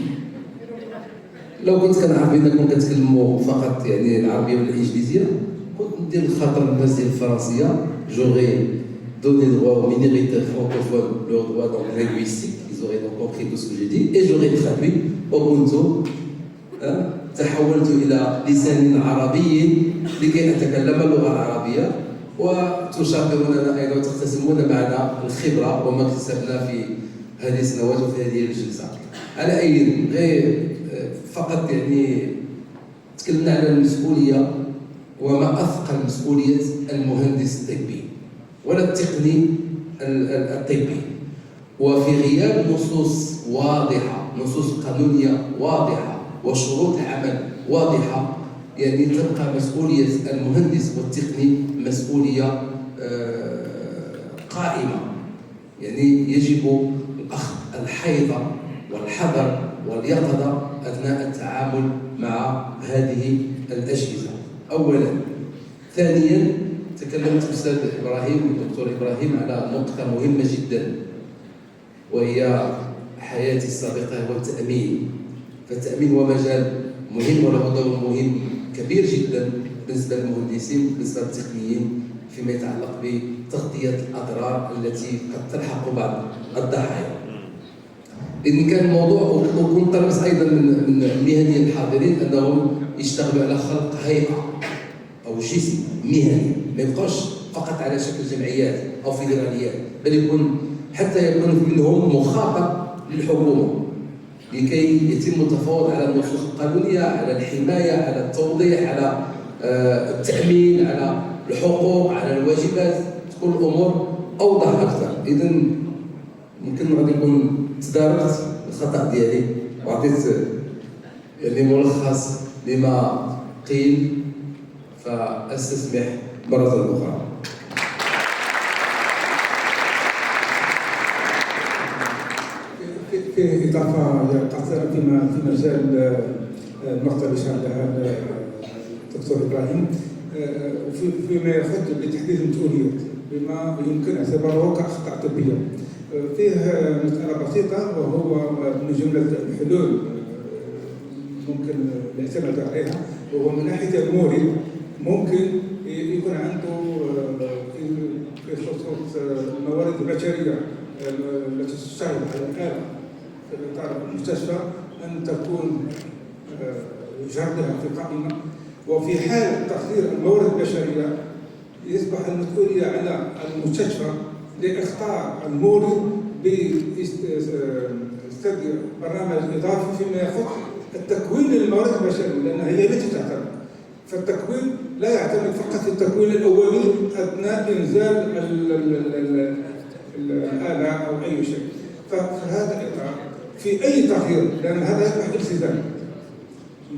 لو كنت كنعرف بانكم كتكلموا فقط يعني العربيه والانجليزيه كنت ندير خاطر الناس ديال الفرنسيه. جوغي donné droit aux minorités francophones leur droit donc linguistique, ils auraient donc compris tout ce que j'ai dit et j'aurais traduit. وكنت تحولت إلى لسان عربي لكي أتكلم اللغة العربية، وتشاطروننا أيضا وتقتسمون معنا الخبرة وما اكتسبنا في هذه السنوات وفي هذه الجلسة. على أي غير فقط يعني تكلمنا على المسؤولية وما أثقل مسؤولية المهندس الطبي ولا التقني الطبي، وفي غياب نصوص واضحة، نصوص قانونية واضحة وشروط عمل واضحة، يعني تبقى مسؤولية المهندس والتقني مسؤولية قائمة. يعني يجب الأخذ الحيطة والحذر واليقظة أثناء التعامل مع هذه الأجهزة أولا. ثانيا تكلمت الأستاذ إبراهيم والدكتور إبراهيم على نقطة مهمة جدا، وهي حياتي السابقة هو التأمين. فالتأمين هو مجال مهم وله دور مهم كبير جدا بالنسبة للمهندسين بالنسبة للتقنيين فيما يتعلق بتغطية الأضرار التي قد تلحق بعض الضحايا. إن كان الموضوع وكنت طلبت أيضا من المهنيين الحاضرين أنهم يشتغلوا على خلق هيئة أو جسم مهني، ما يبقاش فقط على شكل جمعيات أو فيدراليات، بل يكون حتى يكون منهم مخاطب للحكومة لكي يتم التفاوض على النصوص القانونية، على الحماية، على التوضيح، على التأمين، على الحقوق، على الواجبات، تكون الأمور أوضح أكثر. إذن ممكن غادي نكون تداركت الخطأ ديالي وعطيت يعني ملخص لما قيل، فأستسمح مرة أخرى. في إضافة قصيرة في مجال النقطة اللي شرحها الدكتور إبراهيم، فيما يخص بتحديد المسؤوليات بما يمكن اعتباره كأخطاء طبية. فيه مسألة بسيطة وهو من جملة الحلول ممكن الاعتماد عليها، وهو من ناحية المورد ممكن يكون عنده في خصوص الموارد البشرية التي تشتغل على الآلة في إطار المستشفى أن تكون جردها في قائمة، وفي حال تقدير الموارد البشرية يصبح المسؤولية على المستشفى لاختار المورد باستدعاء برنامج إضافي فيما يخص التكوين للموارد البشرية، لأنها هي التي تعتمد. فالتكوين لا يعتمد فقط في التكوين الأولي أثناء إنزال الآلة أو أي شيء. فهذا الإطار في أي تغيير، لأن هذا يصبح التزام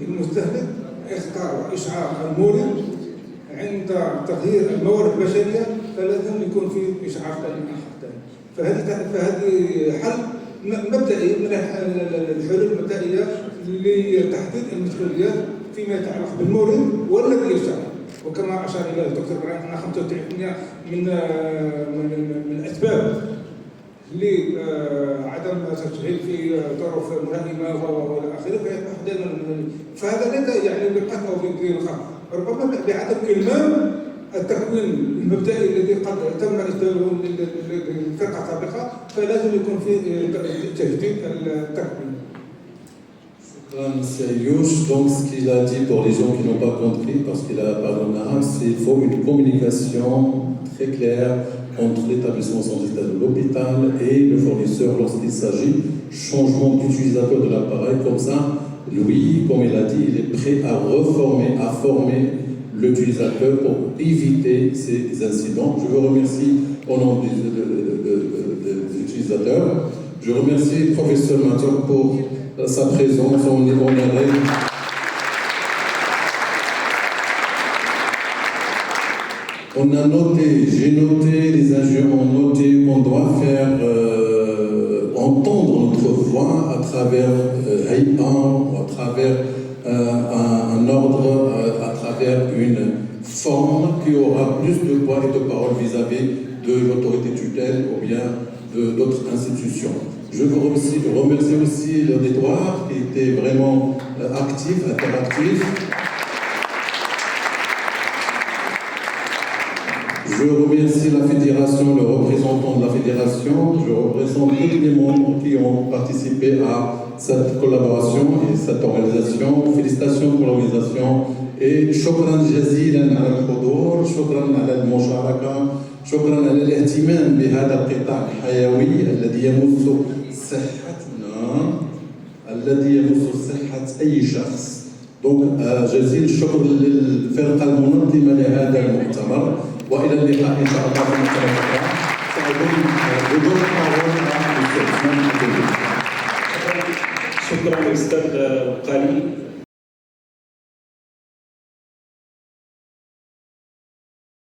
للمستهلك اختار وإشعار المورد عند تغيير الموارد البشرية، فلازم يكون في إشعار ثاني. فهذه حل مبدئي من الحلول المبدئية لتحديد المسؤوليات فيما يتعلق بالمورد والذي يشتغل. وكما أشار إلى الدكتور إبراهيم أن 95% من الأسباب لعدم التشغيل في ظروف ملائمة والى اخره فهذا ليس يعني بالقتل او بالخطا، ربما بعدم المام التكوين المبدئي الذي قد تم إصداره للفرقة سابقة، فلازم يكون فيه تجديد التكوين. C'est Youch, donc ce qu'il a dit pour les gens qui n'ont pas compris, parce qu'il a parlé en arabe, c'est qu'il faut une communication très claire entre l'établissement sanitaire de l'hôpital et le fournisseur lorsqu'il s'agit changement d'utilisateur de l'appareil. Comme ça, lui, comme il a dit, il est prêt à reformer, à former l'utilisateur pour éviter ces incidents. Je vous remercie au nom des utilisateurs. Je remercie le professeur Mathieu pour sa présence, on est honoré. On a noté, j'ai noté, les ingénieurs ont noté qu'on doit faire entendre notre voix à travers Haïpa, ou à travers un ordre, à travers une forme qui aura plus de poids et de parole vis-à-vis de l'autorité tutelle ou bien d'autres institutions. Je vous remercie aussi l'auditoire qui était vraiment actif, interactif. Je remercie la fédération, le représentant de la fédération. Je représente tous les membres qui ont participé à cette collaboration et cette organisation. Félicitations pour l'organisation et شكرا جزيلا على الحضور، شكرا على المشاركة، شكرا على الاهتمام بهذا القطاع الحيوي الذي يمس صحتنا، الذي يمس صحة أي شخص. Donc جزيل الشكر للفرقة المنظمة لهذا المؤتمر وإلى اللقاء إن شاء الله في المؤتمر القادم. شكرا للاستاذ وقالي.